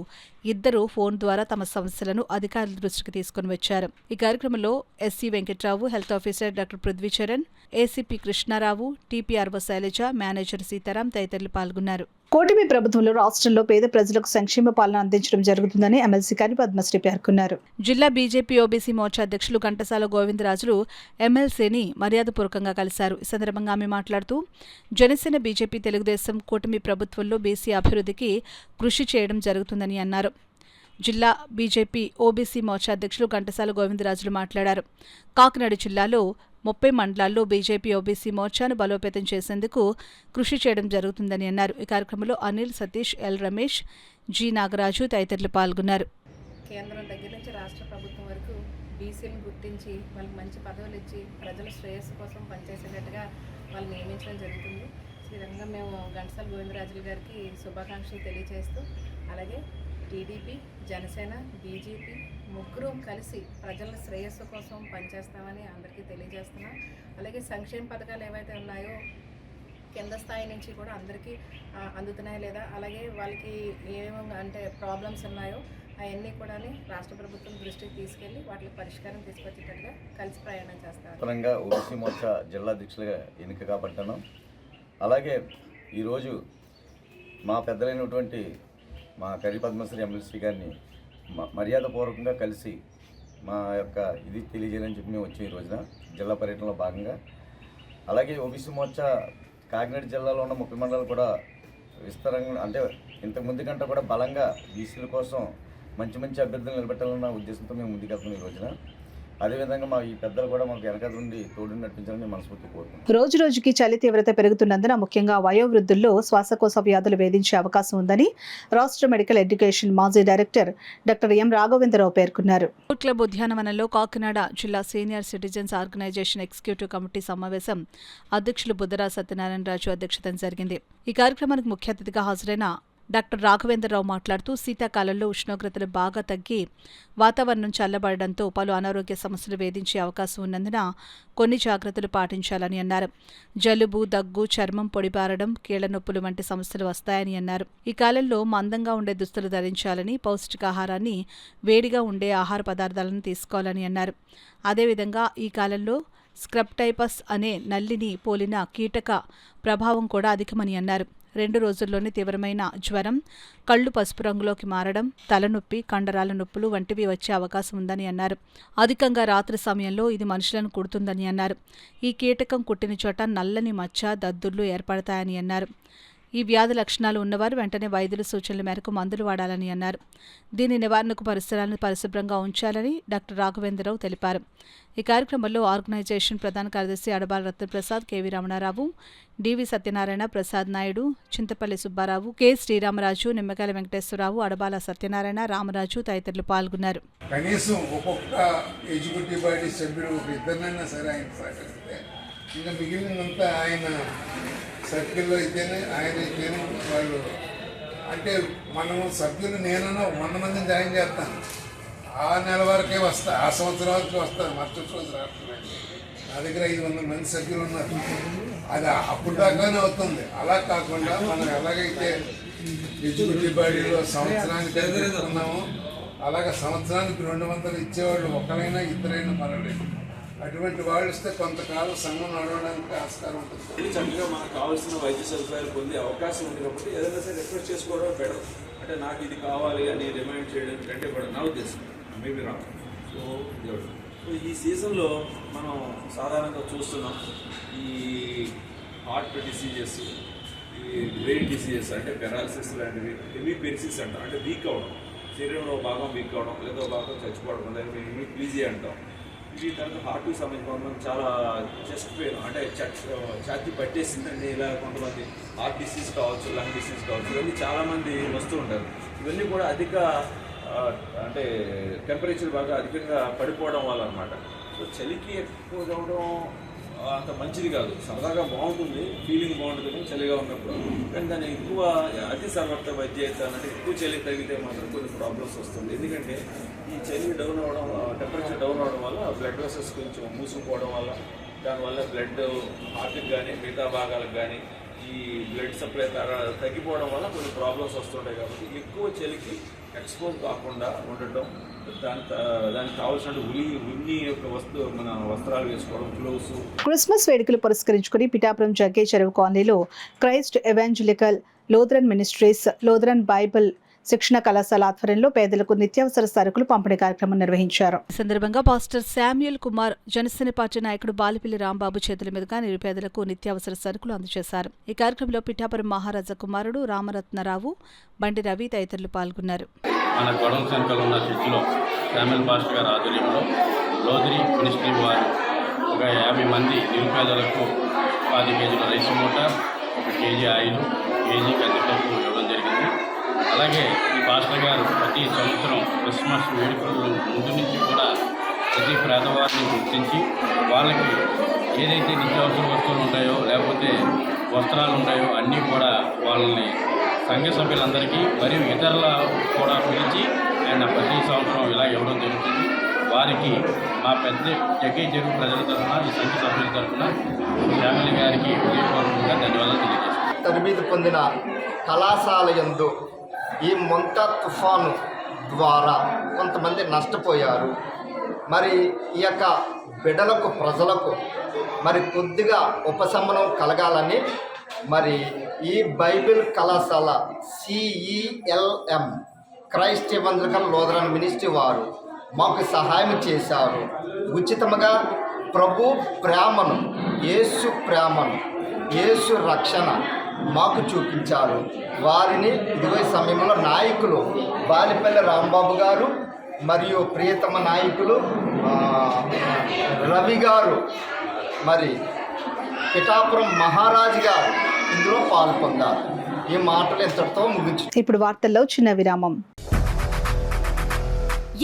Speaker 1: ఇద్దరు ఫోన్ ద్వారా తమ సమస్యలను అధికారుల దృష్టికి తీసుకుని వచ్చారు. ఈ కార్యక్రమంలో SC Venkatrao, health officer doctor Prithvicharan, ACP Krishnarao, TPRO Sailaja, manager Sitaram తదితరులు పాల్గొన్నారు.
Speaker 4: కూటమి ప్రభుత్వంలో రాష్ట్రంలో పేద ప్రజలకు సంక్షేమ పాలన అందించడం జరుగుతుందని ఎమ్మెల్సీ కని పద్మశ్రీ పేర్కొన్నారు.
Speaker 1: జిల్లా బీజేపీ ఓబీసీ మోర్చా అధ్యక్షులు ఘంటసాల గోవిందరాజులు ఎమ్మెల్సీని మర్యాదపూర్వకంగా కలిశారు. ఈ సందర్భంగా ఆమె మాట్లాడుతూ జనసేన, బీజేపీ, తెలుగుదేశం కూటమి ప్రభుత్వంలో బీసీ అభివృద్ధికి కృషి చేయడం జరుగుతుందని అన్నారు. జిల్లా బీజేపీ ఓబీసీ మోర్చా అధ్యక్షులు ఘంటసాల గోవిందరాజులు మాట్లాడారు. కాకినాడ జిల్లాలో 30 మండలాల్లో బీజేపీ ఓబీసీ మోర్చాను బలోపేతం చేసేందుకు కృషి చేయడం జరుగుతుందని అన్నారు. ఈ కార్యక్రమంలో అనిల్, సతీష్, ఎల్ రమేష్, జి నాగరాజు తదితరులు పాల్గొన్నారు.
Speaker 14: కేంద్రం దగ్గర నుంచి రాష్ట్ర ప్రభుత్వం వరకు బీసీలను గుర్తించి వాళ్ళకి మంచి పదవులు ఇచ్చి ప్రజల శ్రేయస్సు కోసం పనిచేసేటట్టుగా వాళ్ళు నియమించడం జరుగుతుంది. ఈ విధంగా మేము ఘంటసాల గోవిందరాజులు గారికి శుభాకాంక్షలు తెలియజేస్తూ, అలాగే టీడీపీ, జనసేన, బీజేపీ ముగ్గురు కలిసి ప్రజల శ్రేయస్సు కోసం పనిచేస్తామని అందరికీ తెలియజేస్తున్నాం. అలాగే సంక్షేమ పథకాలు ఏవైతే ఉన్నాయో కింద స్థాయి నుంచి కూడా అందరికీ అందుతున్నాయా లేదా, అలాగే వాళ్ళకి అంటే ప్రాబ్లమ్స్ ఉన్నాయో అవన్నీ కూడా రాష్ట్ర ప్రభుత్వం దృష్టికి తీసుకెళ్లి వాటికి పరిష్కారం తీసుకొచ్చేటట్టుగా కలిసి ప్రయాణం చేస్తాం.
Speaker 15: ఓబీసీ మోర్చా జిల్లా అధ్యక్షులుగా ఎన్నిక కాబట్టాను. అలాగే ఈరోజు మా పెద్దలైనటువంటి మా కరి పద్మశ్రీ ఎమ్మెల్సీ గారిని మర్యాదపూర్వకంగా కలిసి మా యొక్క ఇది తెలియజేయాలని చెప్పి మేము వచ్చాం ఈ రోజున జిల్లా పర్యటనలో భాగంగా. అలాగే ఓబీసీ మోర్చా కాకినాడ జిల్లాలో ఉన్న 30 మండలాలు కూడా విస్తారంగా, అంటే ఇంతకుముందు కంటే కూడా బలంగా బీసీల కోసం మంచి మంచి అభ్యర్థులు నిలబెట్టాలన్న ఉద్దేశంతో మేము ముందుకెళ్తున్నాం ఈ రోజున. అదేవిధంగా మా ఈ పెద్దలు కూడా మాకు వెనక నుండి తోడు నడిపించాలని మనస్ఫూర్తి కోరుకుంటున్నాం.
Speaker 4: రోజు రోజుకి చలి తీవ్రత పెరుగుతున్నందున ముఖ్యంగా వయోవృద్ధుల్లో శ్వాసకోశ వ్యాధులు వేధించే అవకాశం ఉందని రాష్ట్ర మెడికల్ ఎడ్యుకేషన్ మాజీ డైరెక్టర్ డాక్టర్ ఎం రాఘవేంద్రరావు పేర్కొన్నారు.
Speaker 1: క్లబ్ ఉద్యానవనంలో కాకినాడ జిల్లా senior citizens organisation executive committee సమావేశం అధ్యక్షులు బుద్ధరా సత్యనారాయణరాజు అధ్యక్షతన జరిగింది. ఈ కార్యక్రమానికి ముఖ్య అతిథిగా హాజరైన డాక్టర్ రాఘవేంద్రరావు మాట్లాడుతూ శీతాకాలంలో ఉష్ణోగ్రతలు బాగా తగ్గి వాతావరణం చల్లబడడంతో పలు అనారోగ్య సమస్యలు వేధించే అవకాశం ఉన్నందున కొన్ని జాగ్రత్తలు పాటించాలని అన్నారు. జలుబు, దగ్గు, చర్మం పొడిబారడం, కీళ్ల నొప్పులు వంటి సమస్యలు వస్తాయని అన్నారు. ఈ కాలంలో మందంగా ఉండే దుస్తులు ధరించాలని, పౌష్టికాహారాన్ని, వేడిగా ఉండే ఆహార పదార్థాలను తీసుకోవాలని అన్నారు. అదేవిధంగా ఈ కాలంలో స్క్రబ్టైపస్ అనే నల్లిని పోలిన కీటక ప్రభావం కూడా అధికమని అన్నారు. 2 రోజుల్లోనే తీవ్రమైన జ్వరం, కళ్ళు పసుపు రంగులోకి మారడం, తలనొప్పి, కండరాల నొప్పులు వంటివి వచ్చే అవకాశం ఉందని అన్నారు. అధికంగా రాత్రి సమయంలో ఇది మనుషులను కుడుతుందని అన్నారు. ఈ కీటకం కుట్టిన చోట నల్లని మచ్చ, దద్దుర్లు ఏర్పడతాయని అన్నారు. ఈ వ్యాధి లక్షణాలు ఉన్నవారు వెంటనే వైద్యుల సూచనల మేరకు మందులు వాడాలని అన్నారు. దీని నివారణకు పరిసరాలను పరిశుభ్రంగా ఉంచాలని డాక్టర్ రాఘవేంద్రరావు తెలిపారు. ఈ కార్యక్రమంలో ఆర్గనైజేషన్ ప్రధాన కార్యదర్శి అడబాల రత్నప్రసాద్, కెవి రమణారావు, డివి సత్యనారాయణ, ప్రసాద్ నాయుడు, చింతపల్లి సుబ్బారావు, కె శ్రీరామరాజు, నిమ్మకాయల వెంకటేశ్వరరావు, అడబాల సత్యనారాయణ, రామరాజు తదితరులు పాల్గొన్నారు.
Speaker 16: కనీసం ఒక్కొక్క ఎగ్జిక్యూటివ్ బాడీ సభ్యుడు ఒక ఇద్దరినైనా సరే ఆయన సహకరిస్తే ఇంకా మిగిలినంతా ఆయన సర్కిల్లో అయితేనే ఆయన అయితేనే వాళ్ళు, అంటే మనము సభ్యులు నేనన్నా 100 మందిని జాయిన్ చేస్తాను, ఆ నెల వరకే వస్తా, ఆ సంవత్సరం వరకు వస్తాను, మరుసటి రోజు రావట్లేదు. నా దగ్గర 500 మంది సభ్యులు ఉన్నారు. అది అప్పుడు దాకానే అవుతుంది. అలా కాకుండా మనం ఎలాగైతే ఎగ్జిక్యూటివ్ బాడీలో సంవత్సరానికి ఎదురుకున్నామో అలాగే సంవత్సరానికి 200 ఇచ్చేవాళ్ళు ఒకరైనా ఇద్దరైనా పర్వాలేదు. అటువంటి వాళ్ళు ఇస్తే కొంతకాలం సంఘం నడవడానికి ఆస్కారం ఉంటుంది.
Speaker 17: చక్కగా మనకు కావాల్సిన వైద్య సదుపాయాలు పొందే అవకాశం ఉంది కాబట్టి ఏదైనా సరే రిక్వెస్ట్ చేసుకోవడం బెటర్. అంటే నాకు ఇది కావాలి అని రిమైండ్ చేయడం కంటే కూడా నా ఉద్దేశం మేబీ రాంగ్. సో ఈ సీజన్లో మనం సాధారణంగా చూస్తున్నాం ఈ హార్ట్ డిసీజెస్, ఈ బ్రెయిన్ డిసీజెస్ అంటే పెరాలసిస్ లాంటివి, హెమీపెరిసిస్ అంటాం, అంటే వీక్ అవడం, శరీరంలో భాగం వీక్ అవడం, లేదో భాగం చచ్చిపోవడం, దాన్ని హెమీప్లీజియా అంటాం. ఇవి తర్వాత హార్ట్కి సంబంధించిన చాలా చెస్ట్ పెయిన్, అంటే ఛాతీ పట్టేసిందండి, ఇలా కొంతమంది హార్ట్ డిసీజ్ కావచ్చు, లంగ్ డిసీజ్ కావచ్చు, ఇవన్నీ చాలామంది వస్తూ ఉంటారు. ఇవన్నీ కూడా అధిక అంటే టెంపరేచర్ బాగా అధికంగా పడిపోవడం వల్ల అనమాట. సో చలికి ఎక్కువ అవడం అంత మంచిది కాదు. సరదాగా బాగుంటుంది, ఫీలింగ్ బాగుంటుంది కానీ చలిగా ఉన్నప్పుడు. కానీ దాన్ని ఎక్కువ అతి సర్వత్ర వైద్యత అంటే ఎక్కువ చలి తగిలితే మాత్రం కొన్ని ప్రాబ్లమ్స్ వస్తుంది. ఎందుకంటే ఈ చలి డౌన్ అవ్వడం, టెంపరేచర్ డౌన్ అవ్వడం వల్ల బ్లడ్ వెసల్స్ కొంచెం మూసుకుపోవడం వల్ల, దానివల్ల బ్లడ్ హార్ట్కి కానీ మిగతా భాగాలకు కానీ ఈ బ్లడ్ సప్లై తగ్గిపోవడం వల్ల కొన్ని ప్రాబ్లమ్స్ వస్తుంటాయి. కాబట్టి ఎక్కువ చలికి ఎక్స్పోజ్ కాకుండా ఉండటం, దానికి కావాల్సిన ఉన్ని యొక్క మన వస్త్రాలు వేసుకోవడం, గ్లోవ్స్.
Speaker 4: క్రిస్మస్ వేడుకలు పురస్కరించుకుని పిఠాపురం జగ్గే చెరువు కాలనీలో Christ evangelical Lutheran ministries Lutheran Bible శిక్షణ కళాశాల ఆధ్వర్యంలో పేదలకు నిత్యావసర సరుకులు పంపిణీ కార్యక్రమం నిర్వహించారు.
Speaker 1: ఈ సందర్భంగా pastor Samuel Kumar, Janasena party నాయకుడు బాలిపల్లి రాంబాబు చేతుల మీదుగా నిరుపేదలకు నిత్యావసర సరుకులు అందజేశారు. ఈ కార్యక్రమంలో పిఠాపురం మహారాజా కుమారుడు రామరత్నరావు, బండి రవి తదితరులు పాల్గొన్నారు.
Speaker 18: మన గొడవ సంఖ్యలో ఉన్న చర్చిలో శామ్యూల్ పాస్టర్ గారి ఆధ్వర్యంలో లోదరి మినిస్ట్రీ వారు ఒక 50 మంది నిరుపేదలకు 10 కేజీల రైస్ మూట, 1 కేజీ ఆయిల్, 1 కేజీ కందిపప్పు ఇవ్వడం జరిగింది. అలాగే ఈ పాస్టర్ గారు ప్రతి సంవత్సరం క్రిస్మస్ వేడుకలు ముందు నుంచి కూడా ప్రతి పేదవారిని గుర్తించి వాళ్ళకి ఏదైతే నిత్యావసర వస్తువులు ఉంటాయో లేకపోతే వస్త్రాలు ఉంటాయో అన్నీ కూడా వాళ్ళని సంఘ సభ్యులందరికీ మరియు ఇతరుల కూడా పిలిచి ఆయన ప్రతి సంవత్సరం ఇలా ఇవ్వడం జరుగుతుంది. వారికి మా పెద్ద జగ్గే చెరువు ప్రజల తరఫున, ఈ సంఘ సభ్యుల తరఫున ఫ్యామిలీ గారికి హృదయపూర్వకంగా ధన్యవాదాలు తెలియజేస్తాను.
Speaker 19: తరబీదు పొందిన కళాశాల యందు ఈ మొంతా తుఫాను ద్వారా కొంతమంది నష్టపోయారు. మరి ఈ యొక్క బిడ్డలకు, ప్రజలకు మరి కొద్దిగా ఉపశమనం కలగాలని మరి ఈ బైబిల్ కళాశాల CELM క్రైస్ట్ ఎవెంజలికల్ లూథరన్ మినిస్ట్రీ వారు మాకు సహాయం చేశారు. ఉచితంగా ప్రభు ప్రేమను, యేసు ప్రేమను, యేసు రక్షణ మాకు చూపించారు. వారిని ఇదిగో సమయంలో నాయకులు బాలిపల్లి రాంబాబు గారు మరియు ప్రియతమ నాయకులు రవి గారు, మరి పిఠాపురం మహారాజు గారు ఇందులో పాల్గొన్నారు. ఈ మాటలు ఇంతటితో ముగించు.
Speaker 4: ఇప్పుడు వార్తల్లో చిన్న విరామం.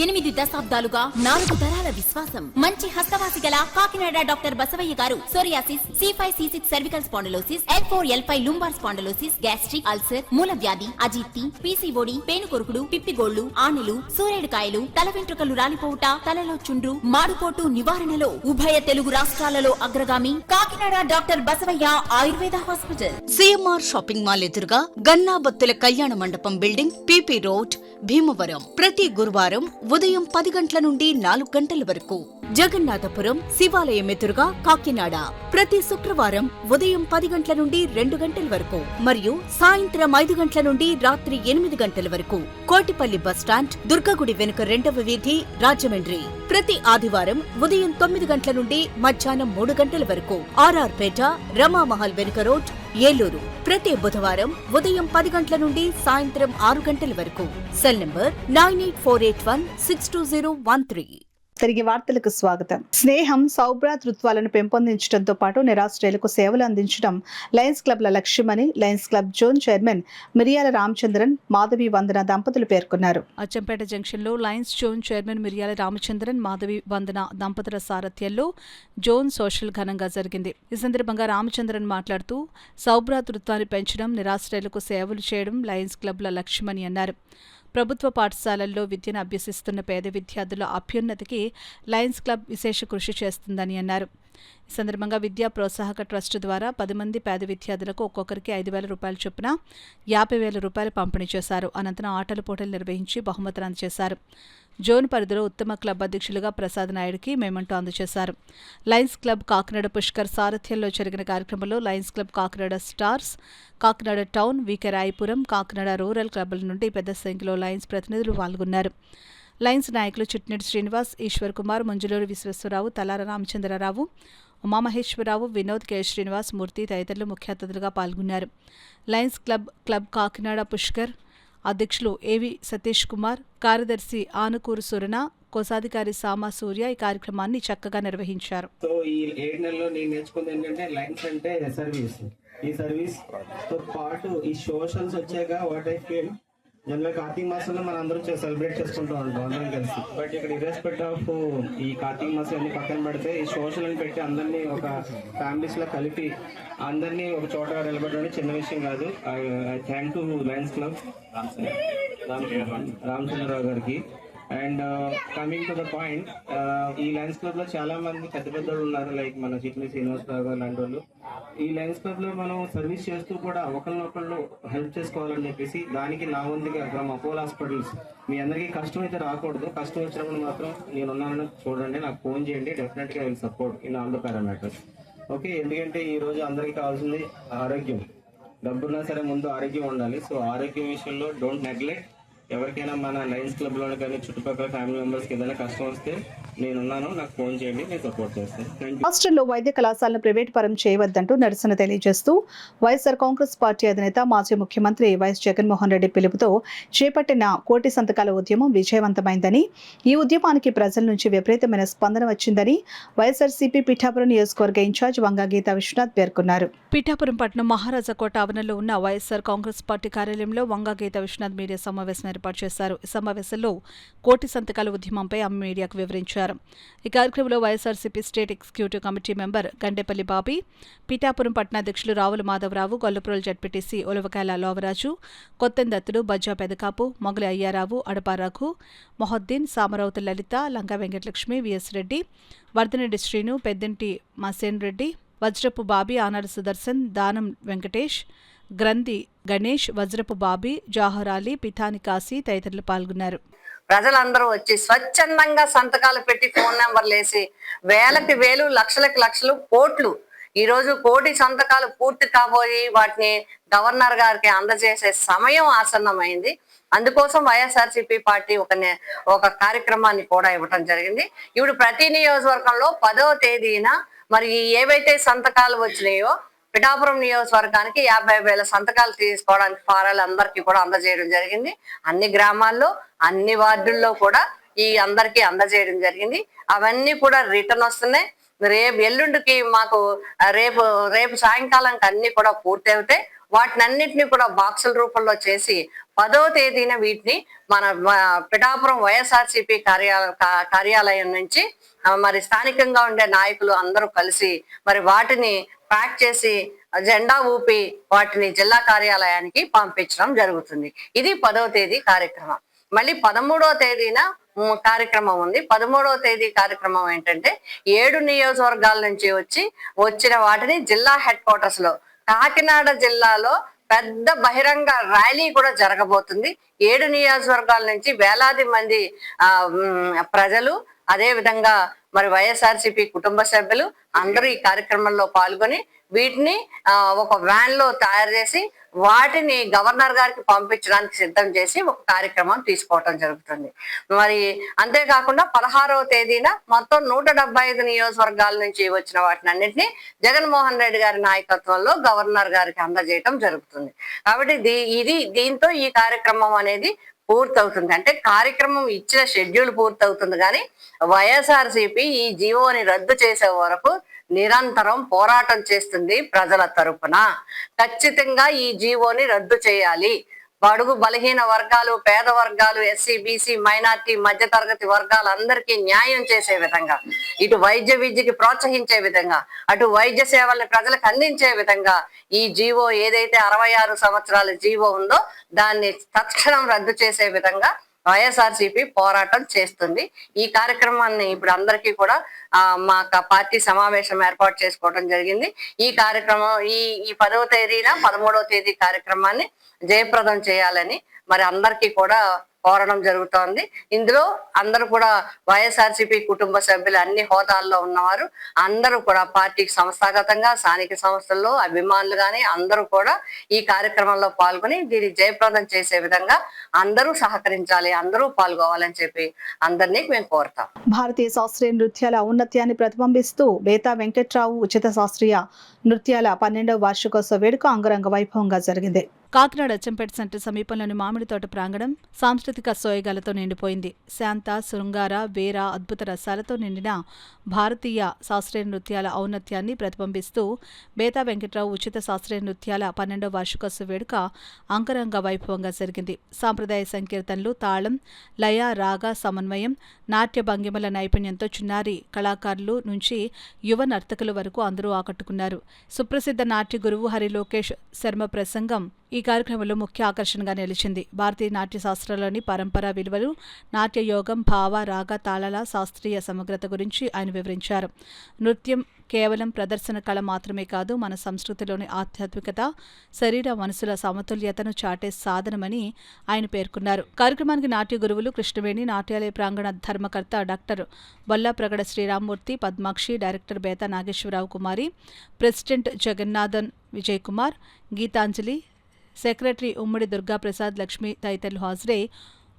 Speaker 2: 8 దశాబ్దాలుగా 4 తరాల విశ్వాసం. మంచి హస్తవాసి గల కాకినాడ డాక్టర్ బసవయ్య గారు psoriasis, C5, C6 cervical spondylosis, L4, L5 lumbar spondylosis, gastric ulcer, మూల వ్యాధి, అజీర్తి, PCOD, పేనుకొరుకుడు, పిప్పిగోళ్లు, ఆనెలు, సూరేడుకాయలు, తల వెంట్రుకలు రాలిపోవుట, తలలో చుండ్రు, మాడుకోటు నివారణలో ఉభయ తెలుగు రాష్ట్రాలలో అగ్రగామి Kakinada doctor Basavayya Ayurveda hospital.
Speaker 3: CMR shopping mall ఎదురుగా గన్నాబత్తుల కళ్యాణ మండపం బిల్డింగ్, PP రోడ్, భీమవరం. ప్రతి గురువారం ఉదయం 10 గంటల నుండి 4 గంటల వరకు. జగన్నాథపురం శివాలయం ఎదురుగా కాకినాడ ప్రతి శుక్రవారం ఉదయం 10 గంటల నుండి 2 గంటల వరకు మరియు సాయంత్రం 5 గంటల నుండి రాత్రి 8 గంటల వరకు. కోటిపల్లి బస్టాండ్, దుర్గగుడి వెనుక 2వ వీధి, రాజమండ్రి ప్రతి ఆదివారం ఉదయం 9 గంటల నుండి మధ్యాహ్నం 3 గంటల వరకు. RR పేట, రమామహల్ వెనుక రోడ్, ఏలూరు ప్రతి బుధవారం ఉదయం 10 గంటల నుండి సాయంత్రం 6 గంటల వరకు. Cell number 9848162013.
Speaker 4: తిరిగి వార్తలకు స్వాగతం. స్నేహం, సౌభ్రాతృత్వాలను పెంపొందించడంతో పాటు నిరాశ్రయులకు సేవలు అందించడం లయన్స్ క్లబ్ల లక్ష్యమని లయన్స్ క్లబ్ జోన్ చైర్మన్ మిరియాల రామచంద్రన్, మాధవి వందన దంపతులు పేర్కొన్నారు.
Speaker 1: అచ్చంపేట జంక్షన్లో లయన్స్ జోన్ చైర్మన్ మిరియాల రామచంద్రన్, మాధవి వందన దంపతుల సారథ్యంలో జోన్ సోషల్ ఘనంగా జరిగింది. ఈ సందర్భంగా రామచంద్రన్ మాట్లాడుతూ సౌభ్రాతృత్వాన్ని పెంచడం, నిరాశ్రయులకు సేవలు చేయడం లయన్స్ క్లబ్ల లక్ష్యమని అన్నారు. ప్రభుత్వ పాఠశాలల్లో విద్యను అభ్యసిస్తున్న పేద విద్యార్థుల అభ్యున్నతికి లయన్స్ క్లబ్ విశేష కృషి చేస్తుందని అన్నారు. ఈ సందర్భంగా విద్యా ప్రోత్సాహక ట్రస్ట్ ద్వారా 10 మంది పేద విద్యార్థులకు ఒక్కొక్కరికి 5,000 రూపాయల చొప్పున 50,000 రూపాయలు పంపిణీ చేశారు. అనంతరం ఆటల పోటీలు నిర్వహించి బహుమతులు అందజేశారు. జోన్ పరిధిలో ఉత్తమ క్లబ్ అధ్యక్షులుగా ప్రసాద్ నాయుడుకి మెమంటో అందజేశారు. లయన్స్ క్లబ్ కాకినాడ పుష్కర్ సారథ్యంలో జరిగిన కార్యక్రమంలో Lions Club Kakinada stars, Kakinada town, VK Rayapuram, Kakinada rural క్లబ్ల నుండి పెద్ద సంఖ్యలో లయన్స్ ప్రతినిధులు పాల్గొన్నారు. లయన్స్ నాయకులు చిట్నెటి శ్రీనివాస్, ఈశ్వర్ కుమార్, మంజులూరి విశ్వేశ్వరరావు, తలార రామచంద్రరావు, ఉమామహేశ్వరరావు, వినోద్, కె శ్రీనివాస్ మూర్తి తదితరులు ముఖ్య అతిథులుగా పాల్గొన్నారు. లయన్స్ క్లబ్ కాకినాడ పుష్కర్ అధ్యక్షులు ఏవి సతీష్ కుమార్, కార్యదర్శి ఆనుకూరు సురణ, కోశాధికారి సామా సూర్య ఈ కార్యక్రమాన్ని చక్కగా నిర్వహించారు.
Speaker 20: సో ఈ 7 నెలల్లో నేను నేర్చుకుంది ఏంటంటే లయన్స్ అంటే సర్వీస్. ఈ సర్వీస్ తో పాటు ఈ సోషల్స్ వచ్చాక what I feel general Kartika మాసంలో మనం అందరూ సెలబ్రేట్ చేసుకుంటూ ఉంటాం అందరం కలిసి. బట్ ఇక్కడ ఇర్రెస్పెక్ట్ ఆఫ్ ఈ కార్తీక మాసం అన్ని పక్కన పెడితే ఈ సోషల్ అని పెట్టి అందరినీ ఒక ఫ్యామిలీస్ లో కలిపి అందరినీ ఒక చోట నిలబెట్టడం చిన్న విషయం కాదు. I thank to Lions Club Ramachandrarao గారికి. And coming to the point, ఈ లయన్స్ క్లబ్ లో చాలా మంది పెద్ద పెద్దోళ్ళు ఉన్నారు, లైక్ మన చిట్లి శ్రీనివాసరావు గారు లాంటి వాళ్ళు. ఈ లయన్స్ క్లబ్ లో మనం సర్వీస్ చేస్తూ కూడా ఒకరినొకళ్ళు హెల్ప్ చేసుకోవాలని చెప్పేసి దానికి నా వంతుగా ఫ్రమ్ అపోలో హాస్పిటల్స్ మీ అందరికీ కష్టం అయితే రాకూడదు. కష్టం వచ్చినప్పుడు మాత్రం నేను ఉన్నానని చూడండి, నాకు ఫోన్ చేయండి, డెఫినెట్గా I will support in all the parameters. Okay, ఎందుకంటే ఈ రోజు అందరికీ కావాల్సింది ఆరోగ్యం. డబ్బున్నా సరే ముందు ఆరోగ్యం ఉండాలి. సో ఆరోగ్యం విషయంలో డోంట్ నెగ్లెక్ట్. ఎవరికైనా మన లయన్స్ క్లబ్లోనే కానీ చుట్టుపక్కల ఫ్యామిలీ మెంబర్స్కి ఏదైనా కష్టం వస్తే నేనున్నాను, నాకు ఫోన్ చేయండి, నేను సపోర్ట్ చేస్తాను. Thank you.
Speaker 4: రాష్ట్రంలో వైద్య కళాశాలను ప్రైవేట్ పరం చేయవద్దంటూ నిరసన తెలియజేస్తూ వైఎస్ఆర్ కాంగ్రెస్ పార్టీ అధినేత మాజీ ముఖ్యమంత్రి వైఎస్ జగన్మోహన్ రెడ్డి పిలుపుతో చేపట్టిన కోటి సంతకాల ఉద్యమం విజయవంతమైందని, ఈ ఉద్యమానికి ప్రజల నుంచి విపరీతమైన స్పందన వచ్చిందని వైఎస్ఆర్సీపీ పిఠాపురం నియోజకవర్గ ఇన్ఛార్జ్ వంగా గీతా విశ్వనాథ్ పేర్కొన్నారు.
Speaker 1: పిఠాపురం పట్టణం మహారాజా కోట ఆవరణలో ఉన్న వైఎస్ఆర్ కాంగ్రెస్ పార్టీ కార్యాలయంలో వంగా గీతా విశ్వనాథ్ మీడియా సమావేశం ఏర్పాటు చేశారు. ఈ సమావేశంలో కోటి సంతకాల ఉద్యమంపై ఆమె మీడియాకు వివరించారు. ఈ కార్యక్రమంలో YSRCP state executive committee member Gandepalli Bobby, Pithapuram పట్టణాధ్యక్షులు రావుల మాధవరావు, గొల్లప్రోలు జడ్పీటీసీ ఉలవకాయల లోవరాజు, కొత్తెందత్తులు, బజ్జా పెదకాపు, మొగలి అయ్యారావు, అడపా రఘు, మొహద్దీన్, సామరావుతు లలిత, లంకా వెంకటలక్ష్మి, విఎస్ రెడ్డి, వర్ధనరెడ్డి శ్రీను, పెద్దంటి మసేన్ రెడ్డి, వజ్రపు బాబీ, ఆనాడు సుదర్శన్, దానం వెంకటేష్, గ్రంథి గణేష్, వజ్రపు బాబీ, జాహర్ అలీ, పిఠాని కాశీ తదితరులు పాల్గొన్నారు.
Speaker 21: ప్రజలందరూ వచ్చి స్వచ్ఛందంగా సంతకాలు పెట్టి ఫోన్ నెంబర్లు వేసి వేలకి వేలు, లక్షలకి లక్షలు, కోట్లు, ఈరోజు కోటి సంతకాలు పూర్తి కాబోయి వాటిని గవర్నర్ గారికి అందజేసే సమయం ఆసన్నమైంది. అందుకోసం వైఎస్ఆర్సీపీ పార్టీ ఒక కార్యక్రమాన్ని కూడా ఇవ్వటం జరిగింది. ఇప్పుడు ప్రతి నియోజకవర్గంలో 10వ తేదీన మరి ఏవైతే సంతకాలు వచ్చినాయో పిఠాపురం నియోజకవర్గానికి 50,000 సంతకాలు తీసుకోవడానికి ఫారాలు అందరికీ కూడా అందజేయడం జరిగింది. అన్ని గ్రామాల్లో, అన్ని వార్డుల్లో కూడా ఈ అందరికీ అందజేయడం జరిగింది. అవన్నీ కూడా రిటర్న్ వస్తున్నాయి. ఎల్లుండికి మాకు రేపు సాయంకాలానికి అన్ని కూడా పూర్తి అవుతాయి. వాటినన్నింటినీ కూడా బాక్సుల రూపంలో చేసి 10వ తేదీన వీటిని మన పిఠాపురం వైఎస్ఆర్సీపీ కార్యాలయం నుంచి మరి స్థానికంగా ఉండే నాయకులు అందరూ కలిసి మరి వాటిని ప్యాక్ చేసి జెండా ఊపి వాటిని జిల్లా కార్యాలయానికి పంపించడం జరుగుతుంది. ఇది 10వ తేదీ కార్యక్రమం. మళ్ళీ 13వ తేదీన కార్యక్రమం ఉంది. 13వ తేదీ కార్యక్రమం ఏంటంటే 7 నియోజకవర్గాల నుంచి వచ్చిన వాటిని జిల్లా హెడ్ క్వార్టర్స్ లో కాకినాడ జిల్లాలో పెద్ద బహిరంగ ర్యాలీ కూడా జరగబోతుంది. 7 నియోజకవర్గాల నుంచి వేలాది మంది ప్రజలు, అదే విధంగా మరి వైఎస్ఆర్సీపీ కుటుంబ సభ్యులు అందరూ ఈ కార్యక్రమంలో పాల్గొని వీటిని ఒక వ్యాన్ లో తయారు చేసి వాటిని గవర్నర్ గారికి పంపించడానికి సిద్ధం చేసి ఒక కార్యక్రమం తీసుకోవటం జరుగుతుంది. మరి అంతేకాకుండా 16వ తేదీన మొత్తం 175 నియోజకవర్గాల నుంచి వచ్చిన వాటిని అన్నింటినీ జగన్మోహన్ రెడ్డి గారి నాయకత్వంలో గవర్నర్ గారికి అందజేయటం జరుగుతుంది. కాబట్టి దీంతో ఈ కార్యక్రమం అనేది పూర్తవుతుంది. అంటే కార్యక్రమం ఇచ్చిన షెడ్యూల్ పూర్తవుతుంది, కానీ వైఎస్ఆర్సీపీ ఈ జీవోని రద్దు చేసే వరకు నిరంతరం పోరాటం చేస్తుంది. ప్రజల తరపున ఖచ్చితంగా ఈ జీవోని రద్దు చేయాలి. బడుగు బలహీన వర్గాలు, పేద వర్గాలు, ఎస్సీ, బీసీ, మైనార్టీ, మధ్యతరగతి వర్గాలందరికీ న్యాయం చేసే విధంగా, ఇటు వైద్య విద్యకి ప్రోత్సహించే విధంగా, అటు వైద్య సేవల్ని ప్రజలకు అందించే విధంగా ఈ జీవో ఏదైతే 66 సంవత్సరాల జీవో ఉందో దాన్ని తక్షణం రద్దు చేసే విధంగా వైఎస్ఆర్సీపీ పోరాటం చేస్తుంది. ఈ కార్యక్రమాన్ని ఇప్పుడు అందరికీ కూడా మా పార్టీ సమావేశం ఏర్పాటు చేసుకోవడం జరిగింది. ఈ కార్యక్రమం ఈ 10వ తేదీన 13వ తేదీ కార్యక్రమాన్ని జయప్రదం చేయాలని మరి అందరికీ కూడా కోరడం జరుగుతోంది. ఇందులో అందరూ కూడా వైఎస్ఆర్సీపీ కుటుంబ సభ్యులు, అన్ని హోదాల్లో ఉన్నవారు అందరూ కూడా పార్టీకి సంస్థాగతంగా, స్థానిక సంస్థల్లో అభిమానులు కానీ అందరూ కూడా ఈ కార్యక్రమంలో పాల్గొని దీన్ని జయప్రదం చేసే విధంగా అందరూ సహకరించాలి, అందరూ పాల్గొవాలని చెప్పి అందరినీ మేము కోరుతాం.
Speaker 4: భారతీయ శాస్త్రీయ నృత్యాల ఔన్నత్యాన్ని ప్రతిబింబిస్తూ బేతా వెంకట్రావు ఉచిత శాస్త్రీయ నృత్యాల 12వ వార్షికోత్సవ వేడుక అంగరంగ వైభవంగా జరిగింది.
Speaker 1: కాకినాడ అచ్చంపేట సెంటర్ సమీపంలోని మామిడి తోట ప్రాంగణం సాంస్కృతిక సోయగాలతో నిండిపోయింది. శాంత, శృంగార, వేర అద్భుత రసాలతో నిండిన భారతీయ శాస్త్రీయ నృత్యాల ఔన్నత్యాన్ని ప్రతిబింబిస్తూ బేతా వెంకట్రావు ఉచిత శాస్త్రీయ నృత్యాల 12వ వార్షికోత్సవ వేడుక అంగరంగ వైభవంగా జరిగింది. సాంప్రదాయ సంకీర్తనలు, తాళం, లయ, రాగ సమన్వయం, నాట్య భంగిమల నైపుణ్యంతో చిన్నారి కళాకారులు నుంచి యువ నర్తకుల వరకు అందరూ ఆకట్టుకున్నారు. సుప్రసిద్ధ నాట్య గురువు హరిలోకేష్ శర్మ ప్రసంగం ఈ కార్యక్రమంలో ముఖ్య ఆకర్షణగా నిలిచింది. భారతీయ నాట్య శాస్త్రాల్లోని పరంపరా విలువలు, నాట్య యోగం, భావ, రాగ, తాళాల శాస్త్రీయ సమగ్రత గురించి ఆయన వివరించారు. నృత్యం కేవలం ప్రదర్శన కళ మాత్రమే కాదు, మన సంస్కృతిలోని ఆధ్యాత్మికత, శరీర మనసుల సమతుల్యతను చాటే సాధనమని ఆయన పేర్కొన్నారు. కార్యక్రమానికి నాట్య గురువులు కృష్ణవేణి, నాట్యాలయ ప్రాంగణ ధర్మకర్త డాక్టర్ బొల్లాప్రగడ శ్రీరామ్మూర్తి, పద్మాక్షి, డైరెక్టర్ బేతా నాగేశ్వరరావు కుమారి, ప్రెసిడెంట్ జగన్నాథన్ విజయ్ కుమార్, గీతాంజలి, సెక్రటరీ ఉమ్మడి దుర్గాప్రసాద్, లక్ష్మి తదితరులు హాజరై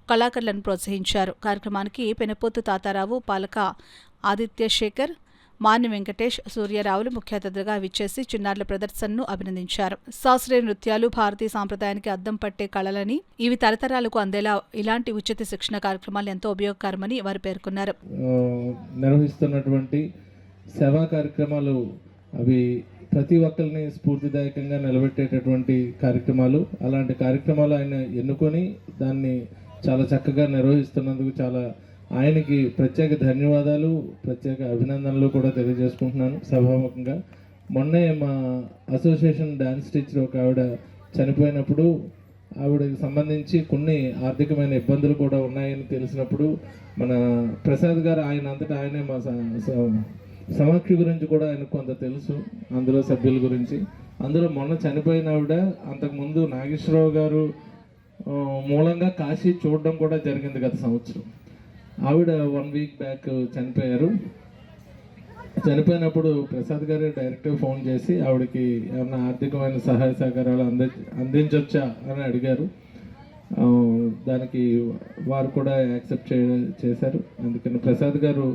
Speaker 1: కళాకారులను ప్రోత్సహించారు. కార్యక్రమానికి పెనపోతు తాతారావు, పాలక ఆదిత్య శేఖర్, మాన్య వెంకటేష్, సూర్యరావులు ముఖ్య అతిథులుగా విచ్చేసి చిన్నారుల ప్రదర్శనను అభినందించారు. శాస్త్రీయ నృత్యాలు భారతీయ సాంప్రదాయానికి అద్దం పట్టే కళలని, ఇవి తరతరాలకు అందేలా ఇలాంటి ఉచిత శిక్షణ కార్యక్రమాలు ఎంతో ఉపయోగకరమని వారు పేర్కొన్నారు.
Speaker 5: నిర్వహిస్తున్నటువంటి సేవా కార్యక్రమాలు అవి ప్రతి ఒక్కరిని స్ఫూర్తిదాయకంగా నిలబెట్టేటటువంటి కార్యక్రమాలు. అలాంటి కార్యక్రమాలు ఆయన ఎన్నుకొని దాన్ని చాలా చక్కగా నిర్వహిస్తున్నందుకు చాలా ఆయనకి ప్రత్యేక ధన్యవాదాలు, ప్రత్యేక అభినందనలు కూడా తెలియజేసుకుంటున్నాను సభాముఖంగా. మొన్నే మా అసోసియేషన్ డ్యాన్స్ టీచర్ ఒక ఆవిడ చనిపోయినప్పుడు ఆవిడకి సంబంధించి కొన్ని ఆర్థికమైన ఇబ్బందులు కూడా ఉన్నాయని తెలిసినప్పుడు మన ప్రసాద్ గారు ఆయన అంతటా ఆయనే మా సమాఖ్య గురించి కూడా ఆయనకు కొంత తెలుసు, అందులో సభ్యుల గురించి. అందులో మొన్న చనిపోయిన ఆవిడ అంతకుముందు నాగేశ్వరరావు గారు మూలంగా కాశీ చూడడం కూడా జరిగింది గత సంవత్సరం. ఆవిడ 1 వీక్ బ్యాక్ చనిపోయారు. చనిపోయినప్పుడు ప్రసాద్ గారు డైరెక్ట్గా ఫోన్ చేసి ఆవిడకి ఏమన్నా ఆర్థికమైన సహాయ సహకారాలు అందించవచ్చా అని అడిగారు. దానికి వారు కూడా యాక్సెప్ట్ చేశారు. అందుకని ప్రసాద్ గారు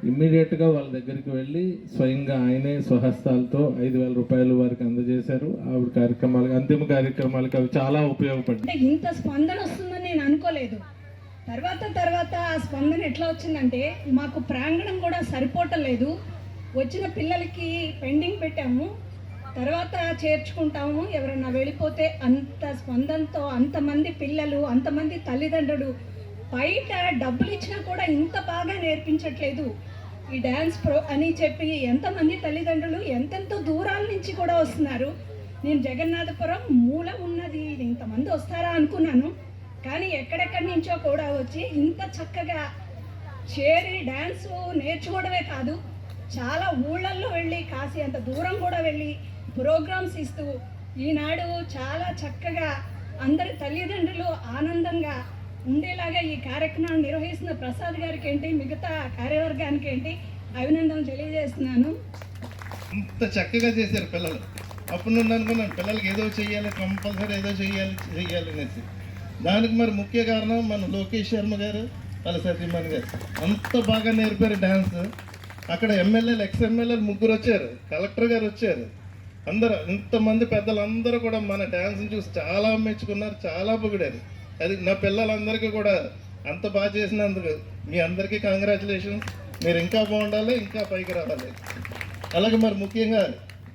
Speaker 5: ఇమ్మీడియట్గా వాళ్ళ దగ్గరికి వెళ్ళి స్వయంగా ఆయనే స్వహస్తాలతో 5,000 రూపాయలు వారికి అందజేశారు. ఆవిడ కార్యక్రమాలకి, అంతిమ కార్యక్రమాలకి అవి చాలా ఉపయోగపడ్డాయి.
Speaker 22: ఇంత స్పందన వస్తుందని నేను అనుకోలేదు. తర్వాత ఆ స్పందన ఎట్లా వచ్చిందంటే, మాకు ప్రాంగణం కూడా సరిపోవట్లేదు. వచ్చిన పిల్లలకి పెండింగ్ పెట్టాము, తర్వాత చేర్చుకుంటాము, ఎవరైనా వెళ్ళిపోతే. అంత స్పందనతో అంతమంది పిల్లలు, అంతమంది తల్లిదండ్రులు బయట డబ్బులు ఇచ్చినా కూడా ఇంత బాగా నేర్పించట్లేదు ఈ డ్యాన్స్ ప్రో అని చెప్పి ఎంతమంది తల్లిదండ్రులు ఎంతెంతో దూరాల నుంచి కూడా వస్తున్నారు. నేను జగన్నాథపురం మూల ఉన్నది, ఇంతమంది వస్తారా అనుకున్నాను. కానీ ఎక్కడెక్కడి నుంచో కూడా వచ్చి ఇంత చక్కగా చేరి డ్యాన్స్ నేర్చుకోవడమే కాదు, చాలా ఊళ్ళల్లో వెళ్ళి కాశీ అంత దూరం కూడా వెళ్ళి ప్రోగ్రామ్స్ ఇస్తూ ఈనాడు చాలా చక్కగా అందరి తల్లిదండ్రులు ఆనందంగా ఉండేలాగా ఈ కార్యక్రమాన్ని నిర్వహిస్తున్న ప్రసాద్ గారికి ఏంటి, మిగతా కార్యవర్గానికి ఏంటి అభినందనలు తెలియజేస్తున్నాను.
Speaker 23: ఇంత చక్కగా చేశారు పిల్లలు. అప్పుడు నుండి అనుకున్నాను పిల్లలకి ఏదో చెయ్యాలి, కంపల్సరీ ఏదో చెయ్యాలి అనేసి. దానికి మరి ముఖ్య కారణం మన లోకేష్ శర్మ గారు, వాళ్ళ సతీమణి గారు అంత బాగా నేర్పారు డ్యాన్స్. అక్కడ ఎమ్మెల్యేలు, ఎక్స్ఎమ్మెల్యేలు 3 వచ్చారు, కలెక్టర్ గారు వచ్చారు. అందరూ ఇంతమంది పెద్దలందరూ కూడా మన డ్యాన్స్ని చూసి చాలా మెచ్చుకున్నారు, చాలా పొగిడారు. అది నా పిల్లలందరికీ కూడా అంత బాగా చేసినందుకు మీ అందరికీ కంగ్రాచులేషన్స్. మీరు ఇంకా బాగుండాలి, ఇంకా పైకి రావాలి. అలాగే మరి ముఖ్యంగా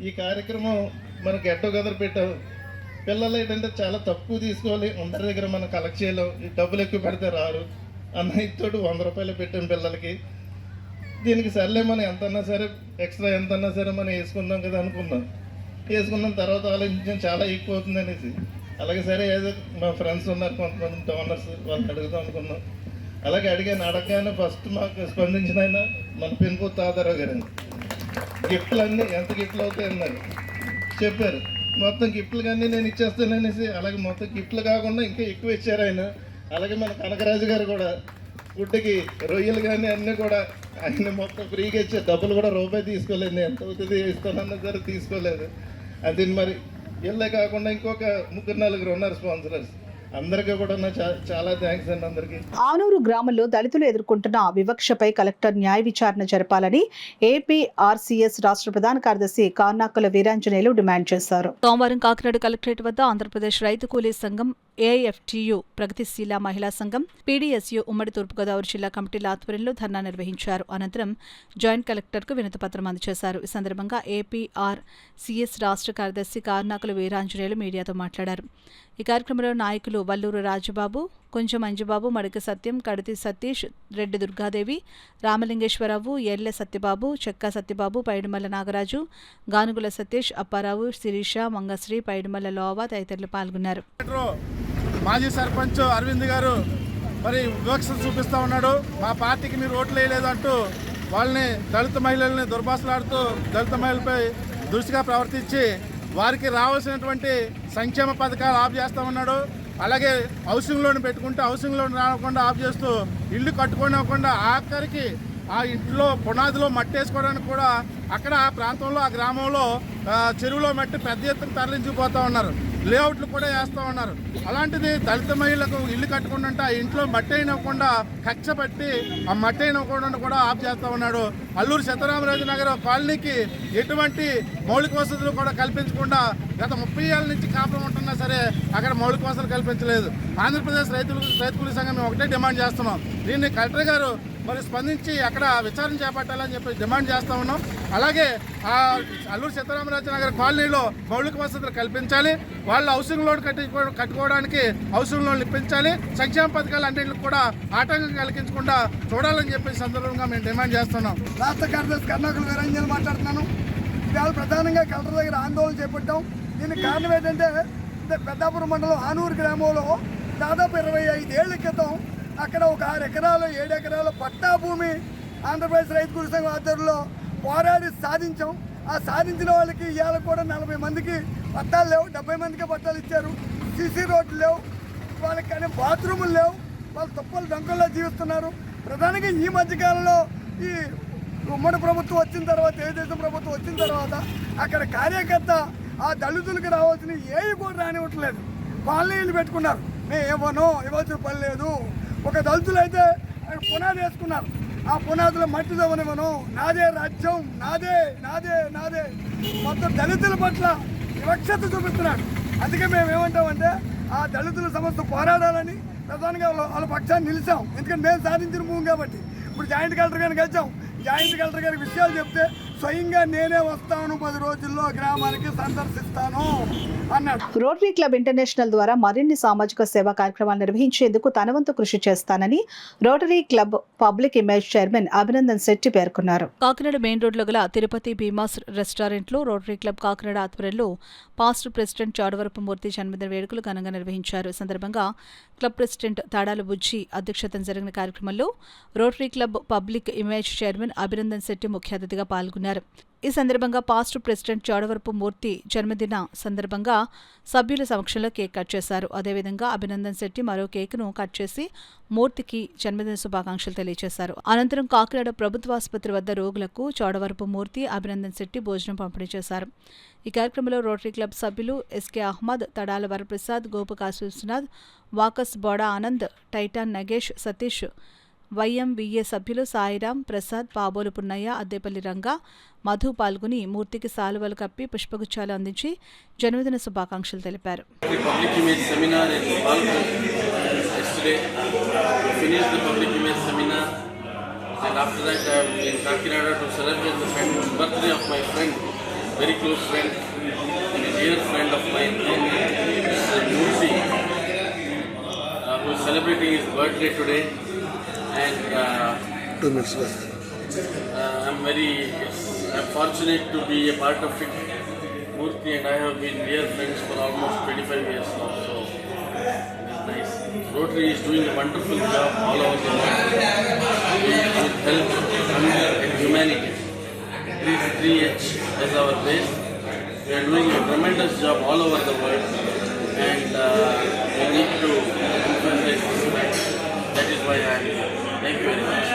Speaker 23: ఈ కార్యక్రమం మన గెట్ టుగెదర్ పెట్టాం. పిల్లలు ఏంటంటే చాలా తక్కువ తీసుకోవాలి, అందరి దగ్గర మనం కలెక్ట్ చేయలేం, ఈ డబ్బులు ఎక్కువ పెడితే రారు అన్నతో 100 రూపాయలు పెట్టాం పిల్లలకి. దీనికి సర్లే మనం ఎంతన్నా సరే ఎక్స్ట్రా ఎంతన్నా సరే మనం వేసుకుందాం కదా అనుకున్నాం. వేసుకున్న తర్వాత ఆలోచించాం చాలా ఎక్కువ అవుతుంది అనేసి. అలాగే సరే ఏదో మా ఫ్రెండ్స్ ఉన్నారు కొంతమంది డోనర్స్, వాళ్ళని అడుగుదాం అనుకున్నాం. అలాగే అడగగానే ఫస్ట్ మాకు స్పందించిన ఆయన మన పెనుకోతు తాతారావు గారండి. గిఫ్ట్లు అన్నీ ఎంత గిఫ్ట్లు అవుతాయి అన్నారు, చెప్పారు. మొత్తం గిఫ్ట్లు కానీ నేను ఇచ్చేస్తాననేసి, అలాగే మొత్తం గిఫ్ట్లు కాకుండా ఇంకా ఎక్కువ ఇచ్చారు ఆయన. అలాగే మన కనకరాజు గారు కూడా ఫుడ్కి రొయ్యలు కానీ అన్నీ కూడా ఆయన మొత్తం ఫ్రీగా ఇచ్చారు. డబ్బులు కూడా రూపాయి తీసుకోలేదు, ఎంత అవుతుంది ఇస్తానన్నా సరే తీసుకోలేదు. అది మరి వీళ్ళే కాకుండా ఇంకొక 3-4 ఉన్నారు స్పాన్సరర్స్. అందరికీ కూడా చాలా థ్యాంక్స్ అండి అందరికీ.
Speaker 4: ఆనూరు గ్రామంలో దళితులు ఎదుర్కొంటున్న వివక్షపై కలెక్టర్ న్యాయ విచారణ జరపాలని ఏపీఆర్సీఎస్ రాష్ట్ర ప్రధాన కార్యదర్శి కార్నాకుల వీరాంజనేయులు డిమాండ్ చేశారు.
Speaker 1: సోమవారం కాకినాడ కలెక్టరేట్ వద్ద ఆంధ్రప్రదేశ్ రైతు కూలీ సంఘం, ఏఐఎఫ్టీయూ, ప్రగతిశీల మహిళా సంఘం, పీడీఎస్యూ ఉమ్మడి తూర్పుగోదావరి జిల్లా కమిటీల ఆధ్వర్యంలో ధర్నా నిర్వహించారు. అనంతరం జాయింట్ కలెక్టర్కు వినతిపత్రం అందజేశారు. ఈ సందర్భంగా ఏపీఆర్సీఎస్ రాష్ట్ర కార్యదర్శి కార్నాకుల వీరాంజనేయులు మీడియాతో మాట్లాడారు. ఈ కార్యక్రమంలో నాయకులు వల్లూరు రాజబాబు, కొంచెం అంజుబాబు, మడిక సత్యం, కడితి సతీష్, రెడ్డి దుర్గాదేవి, రామలింగేశ్వరరావు, ఎల్లె సత్యబాబు, చెక్కా సత్యబాబు, పైడిమల్ల నాగరాజు, గానుగుల సతీష్, అప్పారావు, శిరీష, మంగశ్రీ, పైడిమల్ల లోవా తదితరులు పాల్గొన్నారు.
Speaker 23: మాజీ సర్పంచ్ అరవింద్ గారు మరి వివక్ష చూపిస్తూ ఉన్నాడు. మా పార్టీకి మీరు ఓట్లు వేయలేదు అంటూ వాళ్ళని, దళిత మహిళల్ని దుర్భాషలాడుతూ దళిత మహిళలపై దురుసుగా ప్రవర్తించి వారికి రావాల్సినటువంటి సంక్షేమ పథకాలు ఆఫ్ చేస్తూ ఉన్నాడు. అలాగే హౌసింగ్ లోన్ పెట్టుకుంటే హౌసింగ్ లోన్ రాకుండా ఆఫ్ చేస్తూ ఇల్లు కట్టుకోనివ్వకుండా ఆఖరికి ఆ ఇంట్లో పునాదిలో మట్టి వేసుకోవడానికి కూడా అక్కడ ఆ ప్రాంతంలో, ఆ గ్రామంలో చెరువులో మట్టి పెద్ద ఎత్తున తరలించిపోతూ ఉన్నారు. లేఅవుట్లు కూడా వేస్తూ ఉన్నారు. అలాంటిది దళిత మహిళలకు ఇల్లు కట్టుకుంటుంటే ఆ ఇంట్లో మట్టి అయినవ్వకుండా కక్ష పట్టి ఆ మట్టి అయినవ్వకుండా కూడా ఆఫ్ చేస్తూ ఉన్నాడు. అల్లూరు సీతారామరాజు నగర్ కాలనీకి ఎటువంటి మౌలిక వసతులు కూడా కల్పించకుండా గత 30 ఏళ్ళ నుంచి కాపురం ఉంటున్నా సరే అక్కడ మౌలిక వసతులు కల్పించలేదు. ఆంధ్రప్రదేశ్ రైతు కూలీ సంఘం మేము ఒకటే డిమాండ్ చేస్తున్నాం. దీన్ని కలెక్టర్ గారు మరి స్పందించి అక్కడ విచారణ చేపట్టాలని చెప్పి డిమాండ్ చేస్తూ ఉన్నాం. అలాగే ఆ అల్లూరు సీతారామరాజు నగర్ కాలనీలో మౌలిక వసతులు కల్పించాలి. వాళ్ళు హౌసింగ్ లోన్ కట్టుకోవడానికి హౌసింగ్ లోన్లు ఇప్పించాలి. సంక్షేమ పథకాలు అన్నింటికి కూడా ఆటంకం కలిగించకుండా చూడాలని చెప్పి సందర్భంగా మేము డిమాండ్ చేస్తున్నాం.
Speaker 6: రాష్ట్ర కార్యదర్శి కర్ణాకుల వీరాంజనేయులు మాట్లాడుతున్నాను. ఇవాళ ప్రధానంగా కలెక్టర్ దగ్గర ఆందోళన చేపట్టాం. దీనికి కారణం ఏంటంటే పెద్దాపురం మండలం ఆనూరు గ్రామంలో దాదాపు 25 ఏళ్ల క్రితం అక్కడ ఒక 6 ఎకరాలు 7 ఎకరాల పట్టా భూమి ఆంధ్రప్రదేశ్ రైతు కూలీ సంఘం ఆధ్వర్యంలో పోరాడి సాధించాం. ఆ సాధించిన వాళ్ళకి ఇవాళ కూడా 40 మందికి పట్టాలు లేవు, 70 మందికి పట్టాలు ఇచ్చారు. సీసీ రోడ్లు లేవు, వాళ్ళకి కానీ బాత్రూములు లేవు. వాళ్ళు తప్పులు డంకుల్లో జీవిస్తున్నారు. ప్రధానంగా ఈ మధ్యకాలంలో ఈ ఉమ్మడి ప్రభుత్వం వచ్చిన తర్వాత, తెలుగుదేశం ప్రభుత్వం వచ్చిన తర్వాత అక్కడ కార్యకర్త ఆ దళితులకు రావాల్సిన ఏవి కూడా రానివ్వట్లేదు. కాలనీలు పెట్టుకున్నారు. మేము ఇవ్వాల్సిన పని లేదు. ఒక దళితులు అయితే పునాది వేసుకున్నారు. ఆ పునాదులో మట్టి తవ్వనివ్వను, నాదే రాజ్యం, నాదే నాదే నాదే మొత్తం దళితుల పట్ల వివక్షత చూపిస్తున్నాడు. అందుకే మేము ఏమంటామంటే ఆ దళితుల సమస్య పోరాడాలని ప్రధానంగా వాళ్ళ పక్షాన్ని నిలిచాం. ఎందుకంటే మేము సాధించిన భూమి కాబట్టి. ఇప్పుడు జాయింట్ కలెక్టర్ గారిని కలిసాం. జాయింట్ కలెక్టర్ గారికి విషయాలు చెప్తే స్వయంగా నేనే వస్తాను, 10 రోజుల్లో గ్రామానికి సందర్శిస్తాను అన్నాడు.
Speaker 4: రోటరీ క్లబ్ ఇంటర్నేషనల్ ద్వారా మరిన్ని సామాజిక సేవా కార్యక్రమాలు నిర్వహించేందుకు తన వంతు కృషి చేస్తానని rotary club public image chairman Abhinandan Shetty పేర్కొన్నారు.
Speaker 1: కాకినాడ మెయిన్ రోడ్లో గల తిరుపతి భీమాస్ రెస్టారెంట్లో రోటరీ క్లబ్ కాకినాడ ఆధ్వర్యంలో పాస్ట్ ప్రెసిడెంట్ చోడవరపు మూర్తి జన్మదిన వేడుకలు ఘనంగా నిర్వహించారు. ఈ సందర్భంగా క్లబ్ ప్రెసిడెంట్ తాడాల బుజ్జి అధ్యక్షతన జరిగిన కార్యక్రమంలో Rotary club public image chairman Abhinandan Shetty ముఖ్య అతిథిగా పాల్గొన్నారు. ఈ సందర్భంగా పాస్ట్ ప్రెసిడెంట్ చోడవరపు మూర్తి జన్మదిన సందర్భంగా సభ్యుల సమక్షంలో కేక్ కట్ చేశారు. అదేవిధంగా అభినందన్ శెట్టి మరో కేక్ను కట్ చేసి మూర్తికి జన్మదిన శుభాకాంక్షలు తెలియజేశారు. అనంతరం కాకినాడ ప్రభుత్వాసుపత్రి వద్ద రోగులకు చోడవరపు మూర్తి, అభినందన్ శెట్టి భోజనం పంపిణీ చేశారు. ఈ కార్యక్రమంలో రోటరీ క్లబ్ సభ్యులు ఎస్కే అహ్మద్, తడాల వరప్రసాద్, గోపకాశ విశ్వనాథ్, వాకస్ బోడా ఆనంద్, టైటాన్ నగేష్, సతీష్, వైఎంవిఏ సభ్యులు సాయిరాం, ప్రసాద్, పాబోలు పున్నయ్య, అద్దేపల్లి రంగా, మధు పాల్గొని మూర్తికి సాలువలు కప్పి పుష్పగుచ్చాలు అందించి జన్మదిన శుభాకాంక్షలు తెలిపారు.
Speaker 18: Very close friend, a dear friend of mine, Murthy, who is celebrating his birthday today, and
Speaker 23: 2 minutes left.
Speaker 18: I'm fortunate to be a part of it. Murthy and I have been dear friends for almost 25 years now, so it is nice. Rotary is doing a wonderful job all over the world with health, hunger and humanity. 3H as our base. We are doing a tremendous job all over the world, and we need to emphasize this fact. That is why I am here. Thank you very much.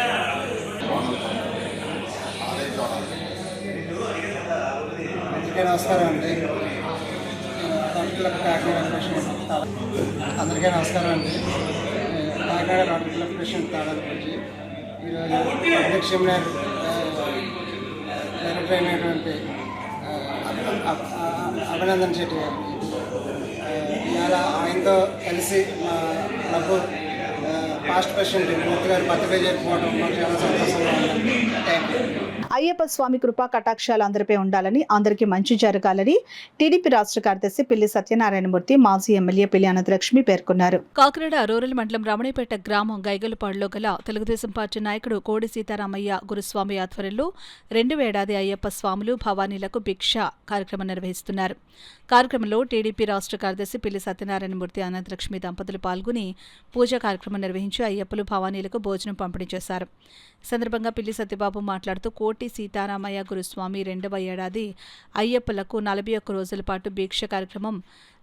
Speaker 6: నమస్కారం అండి. కాకినాడ
Speaker 7: అందరికీ నమస్కారం అండి. Kakinada Rotary Club president Tadalapalli. ఈరోజు అధ్యక్ష director అయినటువంటి అభినందన్ శెట్టి గారు ఇవాళ ఆయనతో కలిసి మా క్లబ్ పాస్ట్ ప్రెసిడెంట్ మూర్తి గారు బర్త్డే జరుపుకోవడం మాకు చాలా సంతోషంగా ఉంది. Thank you.
Speaker 4: అయ్యప్ప స్వామి కృపా కటాక్షాలు అందరిపై ఉండాలని, అందరికీ మంచి జరగాలని టీడీపీ రాష్ట్ర కార్యదర్శి పిల్లి సత్యనారాయణమూర్తి, మాజీ ఎమ్మెల్యే పిల్లి అనంతలక్ష్మి పేర్కొన్నారు.
Speaker 1: కాకినాడ రూరల్ మండలం రమణీపేట గ్రామం గైగలపాడులో గల తెలుగుదేశం పార్టీ నాయకుడు కోడి సీతారామయ్య గురుస్వామి ఆధ్వర్యంలో 2వ ఏడాది అయ్యప్ప స్వాములు భవానీలకు భిక్ష కార్యక్రమం నిర్వహిస్తున్నారు. కార్యక్రమంలో టీడీపీ రాష్ట్ర కార్యదర్శి పిల్లి సత్యనారాయణమూర్తి, అనంతలక్ష్మి దంపతులు పాల్గొని పూజా కార్యక్రమం నిర్వహించి అయ్యప్పలు భవానీలకు భోజనం పంపిణీ చేశారు. ఈ సందర్భంగా పిల్లి సత్యబాబు మాట్లాడుతూ కోటి సీతారామయ్య గురుస్వామి 2వ ఏడాది అయ్యప్పలకు 41 రోజుల పాటు భిక్ష కార్యక్రమం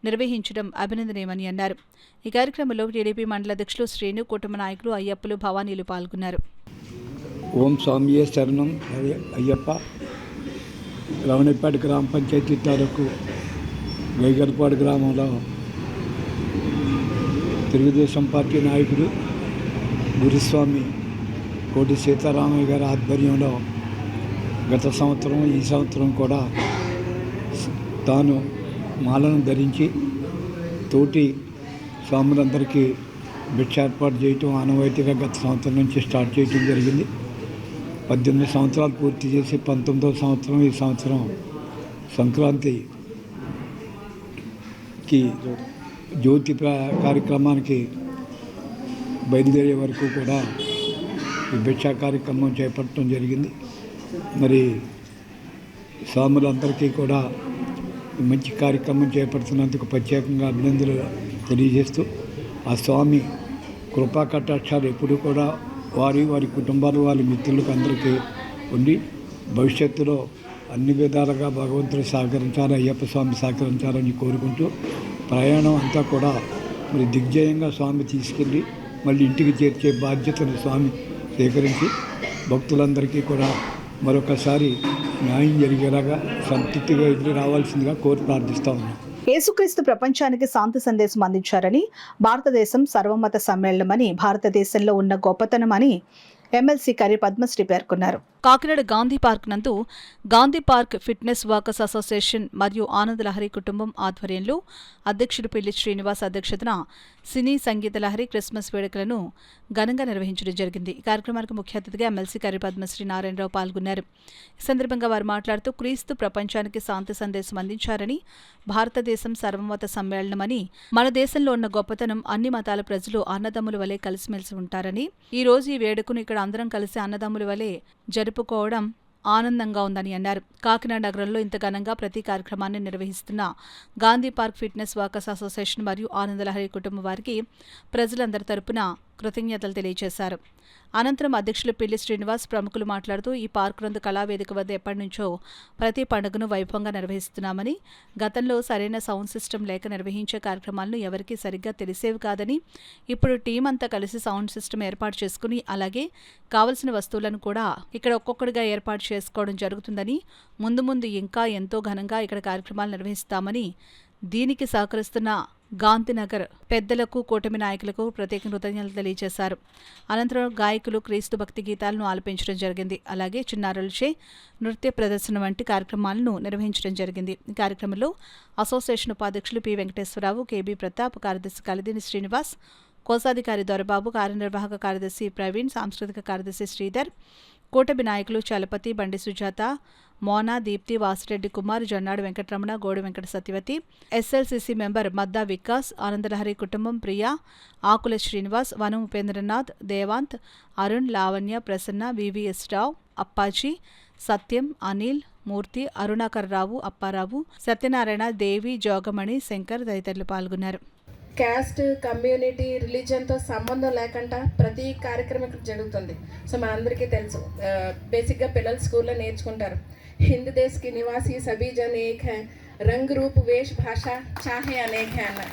Speaker 1: నిర్వహించడం అభినందనీయమని అన్నారు. ఈ కార్యక్రమంలో టీడీపీ మండల అధ్యక్షులు శ్రీను, కుటుంబ నాయకులు, అయ్యప్పలు భవానీలు పాల్గొన్నారు.
Speaker 8: ఓం స్వామియే శరణం అయ్యప్ప. రమణీపేట గ్రామ పంచాయతీ తాలూకు గైగలపాడు గ్రామంలో తెలుగుదేశం పార్టీ నాయకుడు గురుస్వామి కోటి సీతారామయ్య గారి ఆధ్వర్యంలో గత సంవత్సరం, ఈ సంవత్సరం కూడా తాను మాలను ధరించి తోటి స్వాములందరికీ భిక్ష ఏర్పాటు చేయటం ఆనవాయితీగా గత సంవత్సరం నుంచి స్టార్ట్ చేయటం జరిగింది. 18 సంవత్సరాలు పూర్తి చేసి 19వ సంవత్సరం ఈ సంవత్సరం సంక్రాంతికి జ్యోతి కార్యక్రమానికి బయలుదేరే వరకు కూడా ఈ భిక్షా కార్యక్రమం చేపట్టడం జరిగింది. మరి స్వాములందరికీ కూడా మంచి కార్యక్రమం చేపడుతున్నందుకు ప్రత్యేకంగా అభినందనలు తెలియజేస్తూ ఆ స్వామి కృపా కటాక్షాలు ఎప్పుడూ కూడా వారి కుటుంబాలు, వారి మిత్రులకు అందరికీ ఉండి భవిష్యత్తులో అన్ని విధాలుగా భగవంతుడు సహకరించాలి, అయ్యప్ప స్వామి సహకరించాలని కోరుకుంటూ ప్రయాణం అంతా కూడా మరి దిగ్జయంగా స్వామి తీసుకెళ్ళి మళ్ళీ ఇంటికి చేర్చే బాధ్యతను స్వామి స్వీకరించి భక్తులందరికీ కూడా మరొకసారి న్యాయం జరిగేలాగా సంతృప్తిగా ఎదురు రావాల్సిందిగా కోరి ప్రార్థిస్తా ఉన్నాం.
Speaker 4: యేసుక్రీస్తు ప్రపంచానికి శాంతి సందేశం అందించారని, భారతదేశం సర్వమత సమ్మేళనమని, భారతదేశంలో ఉన్న గొప్పతనమని ఎమ్మెల్సీ కరి పద్మశ్రీ పేర్కొన్నారు. కాకినాడ గాంధీ పార్క్ నందు Gandhi park fitness workers association మరియు ఆనంద లహరి కుటుంబం ఆధ్వర్యంలో అధ్యక్షుడు పిల్లి శ్రీనివాస్ అధ్యక్షతన సినీ సంగీత లహరి క్రిస్మస్ వేడుకలను ఘనంగా నిర్వహించడం జరిగింది. ఈ కార్యక్రమానికి ముఖ్య అతిథిగా ఎమ్మెల్సీ కరి పద్మశ్రీ నారాయణరావు పాల్గొన్నారు. ఈ సందర్భంగా వారు మాట్లాడుతూ క్రీస్తు ప్రపంచానికి శాంతి సందేశం అందించారని, భారతదేశం సర్వమత సమ్మేళనమని, మన దేశంలో ఉన్న గొప్పతనం అన్ని మతాల ప్రజలు అన్నదమ్ముల వలె కలిసిమెలిసి ఉంటారని, ఈ రోజు ఈ వేడుకను ఇక్కడ అందరం కలిసి అన్నదమ్ముల వలె జరుపుకోవడం ఆనందంగా ఉందని అన్నారు. కాకినాడ నగరంలో ఇంత ఘనంగా ప్రతి కార్యక్రమాన్ని నిర్వహిస్తున్న Gandhi park fitness workers association మరియు ఆనందలహరి కుటుంబం వారికి ప్రజలందరి తరపున కృతజ్ఞతలు తెలియజేశారు. అనంతరం అధ్యక్షులు పిల్లి శ్రీనివాస్ ప్రముఖులు మాట్లాడుతూ ఈ పార్క్ నందు కళావేదిక వద్ద ఎప్పటి నుంచో ప్రతి పండుగను వైభవంగా నిర్వహిస్తున్నామని, గతంలో సరైన సౌండ్ సిస్టమ్ లేక నిర్వహించే కార్యక్రమాలను ఎవరికీ సరిగ్గా తెలిసేవి కాదని, ఇప్పుడు టీం అంతా కలిసి సౌండ్ సిస్టమ్ ఏర్పాటు చేసుకుని అలాగే కావలసిన వస్తువులను కూడా ఇక్కడ ఒక్కొక్కడిగా ఏర్పాటు చేసుకోవడం జరుగుతుందని, ముందు ముందు ఇంకా ఎంతో ఘనంగా ఇక్కడ కార్యక్రమాలు నిర్వహిస్తామని, దీనికి సహకరిస్తున్న గాంధీనగర్ పెద్దలకు, కూటమి నాయకులకు ప్రత్యేక కృతజ్ఞతలు తెలియజేశారు. అనంతరం గాయకులు క్రీస్తు భక్తి గీతాలను ఆలపించడం జరిగింది. అలాగే చిన్నారులచే నృత్య ప్రదర్శన వంటి కార్యక్రమాలను నిర్వహించడం జరిగింది. ఈ కార్యక్రమంలో అసోసియేషన్ ఉపాధ్యక్షులు పి వెంకటేశ్వరరావు, కేబీ ప్రతాప్, కార్యదర్శి కలిదిని శ్రీనివాస్, కోశాధికారి దొరబాబు, కార్యనిర్వాహక కార్యదర్శి ప్రవీణ్, సాంస్కృతిక కార్యదర్శి శ్రీధర్, కూటమి నాయకులు చలపతి, బండి సుజాత, మోనా, దీప్తి, వాసిరెడ్డి కుమార్, జొన్నాడు వెంకటరమణ, గోడు వెంకట సత్యవతి, ఎస్ఎల్సిసి మెంబర్ మద్దా వికాస్, ఆనందలహరి కుటుంబం ప్రియా, ఆకుల శ్రీనివాస్, వనం ఉపేంద్రనాథ్, దేవాంత్, అరుణ్, లావణ్య, ప్రసన్న, వివిఎస్ రావు, అప్పాజీ, సత్యం, అనిల్, మూర్తి, అరుణాకర్ రావు, అప్పారావు, సత్యనారాయణ, దేవి, జోగమణి, శంకర్ తదితరులు పాల్గొన్నారు.
Speaker 14: క్యాస్ట్, కమ్యూనిటీ, రిలీజన్తో సంబంధం లేకుండా ప్రతి కార్యక్రమం ఇక్కడ జరుగుతుంది. సో మనందరికీ తెలుసు, బేసిక్గా పిల్లలు స్కూల్లో నేర్చుకుంటారు, హిందూ దేశ్ కి నివాసి సభీ జన్ ఏక్ హై, రంగ్ రూప్ వేష్ భాష చాహే అనేక్ హై అన్నారు.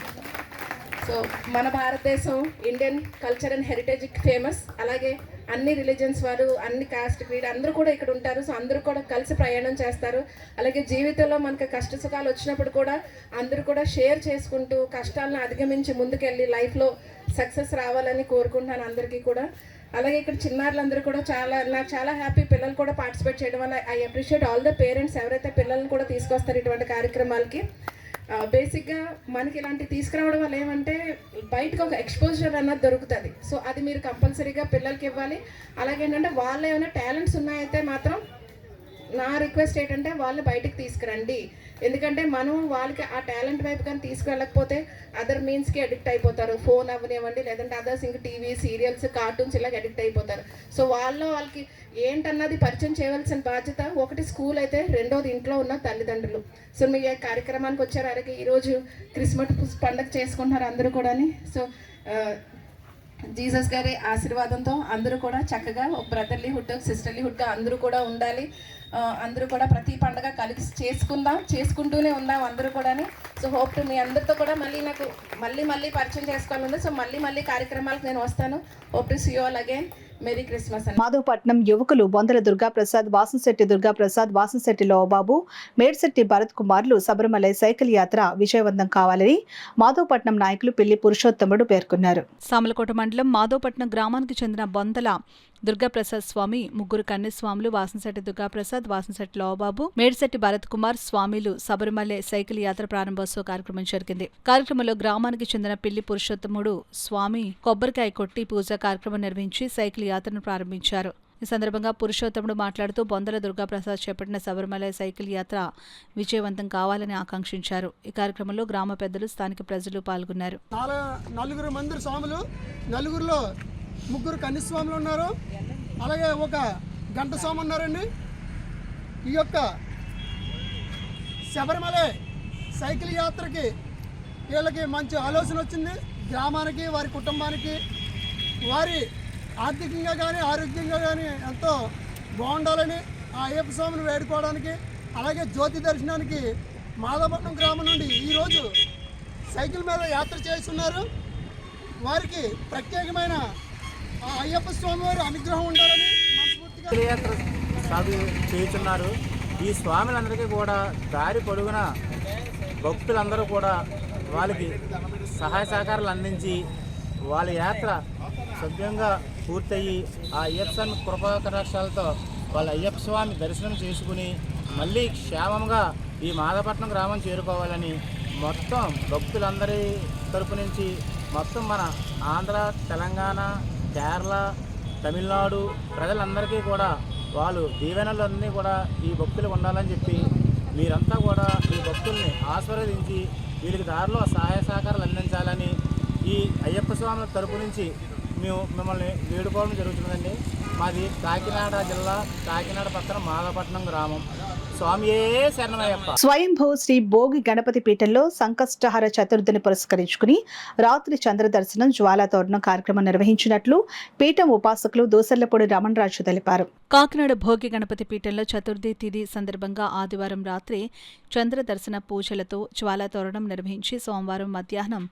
Speaker 14: సో మన భారతదేశం ఇండియన్ కల్చర్ అండ్ హెరిటేజ్కి ఫేమస్. అలాగే అన్ని రిలీజన్స్ వారు, అన్ని కాస్ట్ క్రీడ్ అందరూ కూడా ఇక్కడ ఉంటారు. సో అందరూ కూడా కలిసి ప్రయాణం చేస్తారు. అలాగే జీవితంలో మనకు కష్ట సుఖాలు వచ్చినప్పుడు కూడా అందరూ కూడా షేర్ చేసుకుంటూ కష్టాలను అధిగమించి ముందుకెళ్ళి లైఫ్లో సక్సెస్ రావాలని కోరుకుంటున్నాను అందరికీ కూడా. అలాగే ఇక్కడ చిన్నారులందరూ కూడా నాకు చాలా హ్యాపీ, పిల్లలు కూడా పార్టిసిపేట్ చేయడం వల్ల. I appreciate all the parents ఎవరైతే పిల్లల్ని కూడా తీసుకొస్తారు ఇటువంటి కార్యక్రమాలకి. బేసిక్గా మనకి ఇలాంటి తీసుకురావడం వల్ల ఏమంటే బయటకు ఒక ఎక్స్పోజర్ అన్నది దొరుకుతుంది. సో అది మీరు కంపల్సరీగా పిల్లలకి ఇవ్వాలి. అలాగే ఏంటంటే వాళ్ళు ఏమైనా టాలెంట్స్ ఉన్నాయైతే మాత్రం నా రిక్వెస్ట్ ఏంటంటే వాళ్ళు బయటకు తీసుకురండి. ఎందుకంటే మనం వాళ్ళకి ఆ టాలెంట్ వైపు కానీ తీసుకెళ్ళకపోతే అదర్ మీన్స్కి అడిక్ట్ అయిపోతారు. ఫోన్ అవ్వనివ్వండి, లేదంటే అదర్స్ ఇంకా టీవీ, సీరియల్స్, కార్టూన్స్ ఇలాగ అడిక్ట్ అయిపోతారు. సో వాళ్ళకి ఏంటన్నది పరిచయం చేయవలసిన బాధ్యత ఒకటి స్కూల్ అయితే, రెండోది ఇంట్లో ఉన్న తల్లిదండ్రులు. సో మీ కార్యక్రమానికి వచ్చారు. అలాగే ఈరోజు క్రిస్మస్ పండుగ చేసుకుంటున్నారు అందరూ కూడా. సో జీసస్ గారి ఆశీర్వాదంతో అందరూ కూడా చక్కగా ఒక బ్రదర్లీహుడ్, సిస్టర్లీహుడ్గా అందరూ కూడా ఉండాలి. అందరూ కూడా ప్రతి పండుగ కలిసి చేసుకుంటూనే ఉందాం అందరూ కూడా. సో హోప్ టు మీ అందరితో కూడా నాకు మళ్ళీ పరిచయం చేసుకోవాలని. సో మళ్ళీ కార్యక్రమాలకు నేను వస్తాను. Hope to see you all again. Merry Christmas.
Speaker 4: Madhavapatnam యువకులు బొందల దుర్గాప్రసాద్, వాసంశెట్టి దుర్గాప్రసాద్, వాసంశెట్టి లోబాబు, మేడ్శెట్టి భరత్ కుమార్లు శబరిమల సైకిల్ యాత్ర విజయవంతం కావాలని మాధవపట్నం నాయకులు పిల్లి పురుషోత్తముడు పేర్కొన్నారు.
Speaker 1: సామలకోట మండలం మాధవపట్నం గ్రామానికి చెందిన బొందల దుర్గాప్రసాద్ స్వామి, ముగ్గురు కన్యస్వాములు వాసంశెట్టి దుర్గాప్రసాద్, వాసంశెట్టి లోబాబు, మేడ్శెట్టి భరత్ కుమార్ స్వామిలు శబరిమల సైకిల్ యాత్ర ప్రారంభోత్సవ కార్యక్రమం జరిగింది. కార్యక్రమంలో గ్రామానికి చెందిన పిల్లి పురుషోత్తముడు స్వామి కొబ్బరికాయ కొట్టి పూజా కార్యక్రమం నిర్వహించి సైకిల్ యాత్రను ప్రారంభించారు. ఈ సందర్భంగా పురుషోత్తముడు మాట్లాడుతూ బొందల దుర్గాప్రసాద్ చేపట్టిన శబరిమల సైకిల్ యాత్ర విజయవంతం కావాలని ఆకాంక్షించారు. ఈ కార్యక్రమంలో గ్రామ పెద్దలు, స్థానిక ప్రజలు పాల్గొన్నారు.
Speaker 6: నలుగురు మంది స్వాములు, నలుగురులో ముగ్గురు కన్యస్వాములు ఉన్నారు. అలాగే ఒక గంట స్వామి ఉన్నారండి. ఈ యొక్క శబరిమల సైకిల్ యాత్రకి వీళ్ళకి మంచి ఆలోచన వచ్చింది. గ్రామానికి, వారి కుటుంబానికి, వారి ఆర్థికంగా కానీ ఆరోగ్యంగా కానీ ఎంతో బాగుండాలని ఆ అయ్యప్ప స్వామిని వేడుకోవడానికి, అలాగే జ్యోతి దర్శనానికి మాధవపట్నం గ్రామం నుండి ఈరోజు సైకిల్ మీద యాత్ర చేస్తున్నారు. వారికి ప్రత్యేకమైన ఆ అయ్యప్ప స్వామి వారి అనుగ్రహం ఉండాలని మనస్ఫూర్తిగా
Speaker 9: యాత్ర సాగు చేస్తున్నారు. ఈ స్వాములందరికీ కూడా దారి పొడుగున భక్తులందరూ కూడా వాళ్ళకి సహాయ సహకారాలు అందించి వాళ్ళ యాత్ర సభ్యంగా పూర్తయ్యి ఆ అయ్యప్ప స్వామి కృపాకటాక్షాలతో వాళ్ళ అయ్యప్ప స్వామి దర్శనం చేసుకుని మళ్ళీ క్షేమంగా ఈ మాధవపట్నం గ్రామం చేరుకోవాలని మొత్తం భక్తులందరి తరపు నుంచి మొత్తం మన ఆంధ్ర, తెలంగాణ, కేరళ, తమిళనాడు ప్రజలందరికీ కూడా వాళ్ళు దీవెనలన్నీ కూడా ఈ భక్తులకు ఉండాలని చెప్పి మీరంతా కూడా ఈ భక్తుల్ని ఆశీర్వదించి వీళ్ళకి దారిలో సహాయ సహకారాలు అందించాలని ఈ అయ్యప్ప స్వాముల తరపు నుంచి మేము మిమ్మల్ని వేడుకోవడం జరుగుతుందండి. మాది కాకినాడ జిల్లా, కాకినాడ పక్కన మాధవపట్నం గ్రామం. స్వామియే శరణమయ్యప్ప.
Speaker 4: స్వయంభూ శ్రీ భోగి గణపతి పీఠంలో సంకష్టహర చతుర్థిని పురస్కరించుకుని రాత్రి చంద్ర దర్శనం, జ్వాలా తోరణం కార్యక్రమం నిర్వహించినట్లు పీఠం ఉపాసకులు దోసర్లపూడి రమణరాజు తెలిపారు.
Speaker 1: కాకినాడ భోగి గణపతి పీఠంలో చతుర్థి తిథి సందర్భంగా ఆదివారం రాత్రి చంద్ర దర్శన పూజలతో జ్వాలా తోరణం నిర్వహించి సోమవారం మధ్యాహ్నం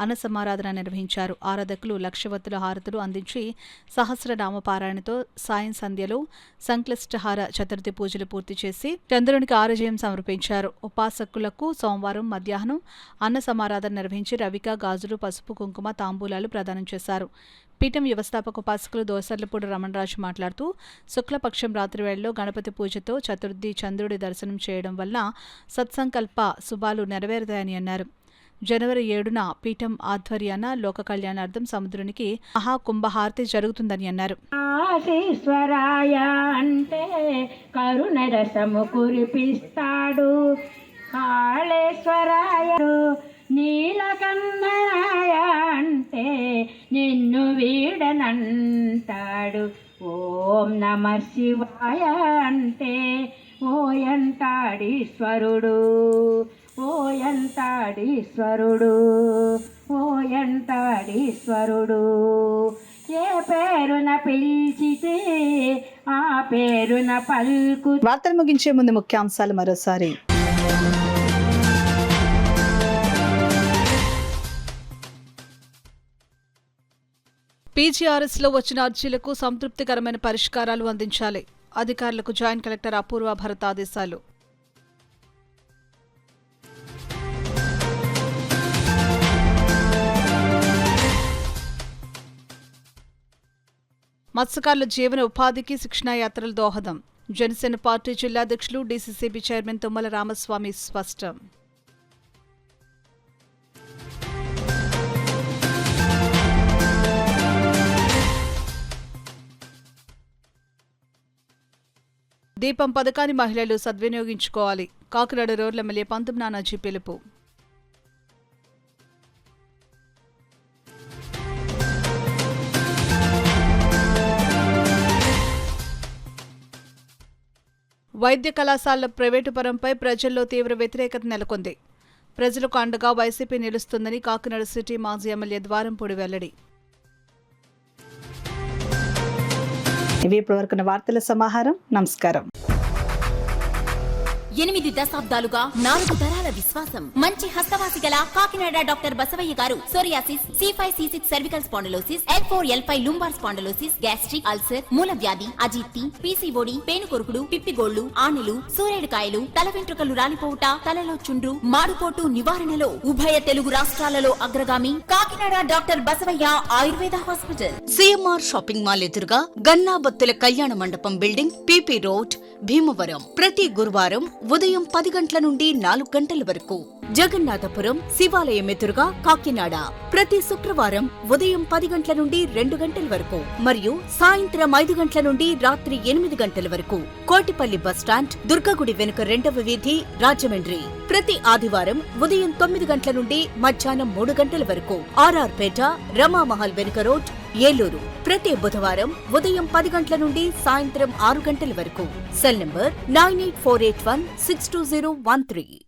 Speaker 1: అన్నసమారాధన నిర్వహించారు. ఆరాధకులు లక్షవత్తుల హారతులు అందించి సహస్రనామ పారాయణతో సాయం సంధ్యలో సంక్లిష్టహార చతుర్థి పూజలు పూర్తి చేసి చంద్రునికి ఆరజయం సమర్పించారు. ఉపాసకులకు సోమవారం మధ్యాహ్నం అన్న సమారాధన నిర్వహించి రవిక, గాజులు, పసుపు, కుంకుమ, తాంబూలాలు ప్రదానం చేశారు. పీఠం వ్యవస్థాపక ఉపాసకులు దోసర్లపూడి రమణరాజు మాట్లాడుతూ శుక్లపక్షం రాత్రి వేళలో గణపతి పూజతో చతుర్థి చంద్రుడి దర్శనం చేయడం వల్ల సత్సంకల్ప శుభాలు నెరవేరుతాయని అన్నారు. జనవరి 7న పీఠం ఆధ్వర్యాన లోక కళ్యాణార్థం సముద్రునికి మహాకుంభహారతి జరుగుతుందని అన్నారు.
Speaker 10: ఆశీశ్వరాయ అంటే కరుణ రసము కురిపిస్తాడు, కాళేశ్వరాయ నీలకందరాయ అంటే నిన్ను వీడనంటాడు, ఓం నమ శివాయ అంటే ఓయంటాడీశ్వరుడు, ఓయంటాడీశ్వరుడు, ఓయంటాడీశ్వరుడు. ఏ పేరున పిలిచితే ఆ పేరున పలుకు.
Speaker 4: వార్తలు ముగించే ముందు ముఖ్యాంశాలు మరోసారి.
Speaker 1: పీజీఆర్ఎస్లో వచ్చిన అర్జీలకు సంతృప్తికరమైన పరిష్కారాలు అందించాలి. అధికారులకు జాయింట్ కలెక్టర్ అపూర్వ భరత్ ఆదేశాలు. మత్స్యకారుల జీవన ఉపాధికి శిక్షణా యాత్రలు దోహదం. జనసేన పార్టీ జిల్లాధ్యక్షులు డీసీసీబీ చైర్మన్ తుమ్మల రామస్వామి స్పష్టం. దీపం పథకాన్ని మహిళలు సద్వినియోగించుకోవాలి. కాకినాడ రూరల్ ఎమ్మెల్యే పంతం నానాజీ పిలుపు. వైద్య కళాశాలల ప్రైవేటు పరంపై ప్రజల్లో తీవ్ర వ్యతిరేకత నెలకొంది. ప్రజలకు అండగా వైసీపీ నిలుస్తుందని కాకినాడ సిటీ మాజీ ఎమ్మెల్యే ద్వారంపూడి వెల్లడి.
Speaker 4: ఇవి ఇప్పటివరకున్న వార్తల సమాహారం. నమస్కారం.
Speaker 2: 8 దశాబ్దాలుగా 4 తరాల విశ్వాసం. మంచి హస్తవాసి గల కాకినాడ డాక్టర్ బసవయ్య గారు psoriasis, C5C6 cervical spondylosis, L4L5 lumbar spondylosis, gastric ulcer, మూల వ్యాధి, అజీర్తి, పీసీఓడి, పేనుకొరుకుడు, పిప్పిగోళ్లు, ఆనెలు, సూరేడుకాయలు, తల వెంట్రుకలు రాలిపోవుట, తలలో చుండ్రు, మాడుపోటు నివారణలో ఉభయ తెలుగు రాష్ట్రాలలో అగ్రగామి Kakinada doctor Basavayya Ayurveda hospital.
Speaker 3: CMR shopping mall ఎదురుగా గన్నాబత్తుల కళ్యాణ మండపం బిల్డింగ్, పీపీ రోడ్, భీమవరం. ప్రతి గురువారం ఉదయం 10 గంటల నుండి 4 గంటల వరకు. జగన్నాథపురం శివాలయం ఎదురుగా కాకినాడ. ప్రతి శుక్రవారం ఉదయం 10 గంటల నుండి 2 గంటల వరకు మరియు సాయంత్రం 5 గంటల నుండి రాత్రి 8 గంటల వరకు. కోటిపల్లి బస్టాండ్, దుర్గగుడి వెనుక 2వ వీధి, రాజమండ్రి. ప్రతి ఆదివారం ఉదయం 9 గంటల నుండి మధ్యాహ్నం 3 గంటల వరకు. ఆర్ఆర్ పేట, రమామహల్ వెనుక రోడ్, ఏలూరు. ప్రతి బుధవారం ఉదయం 10 గంటల నుండి సాయంత్రం 6 గంటల వరకు. Cell number 9848162013.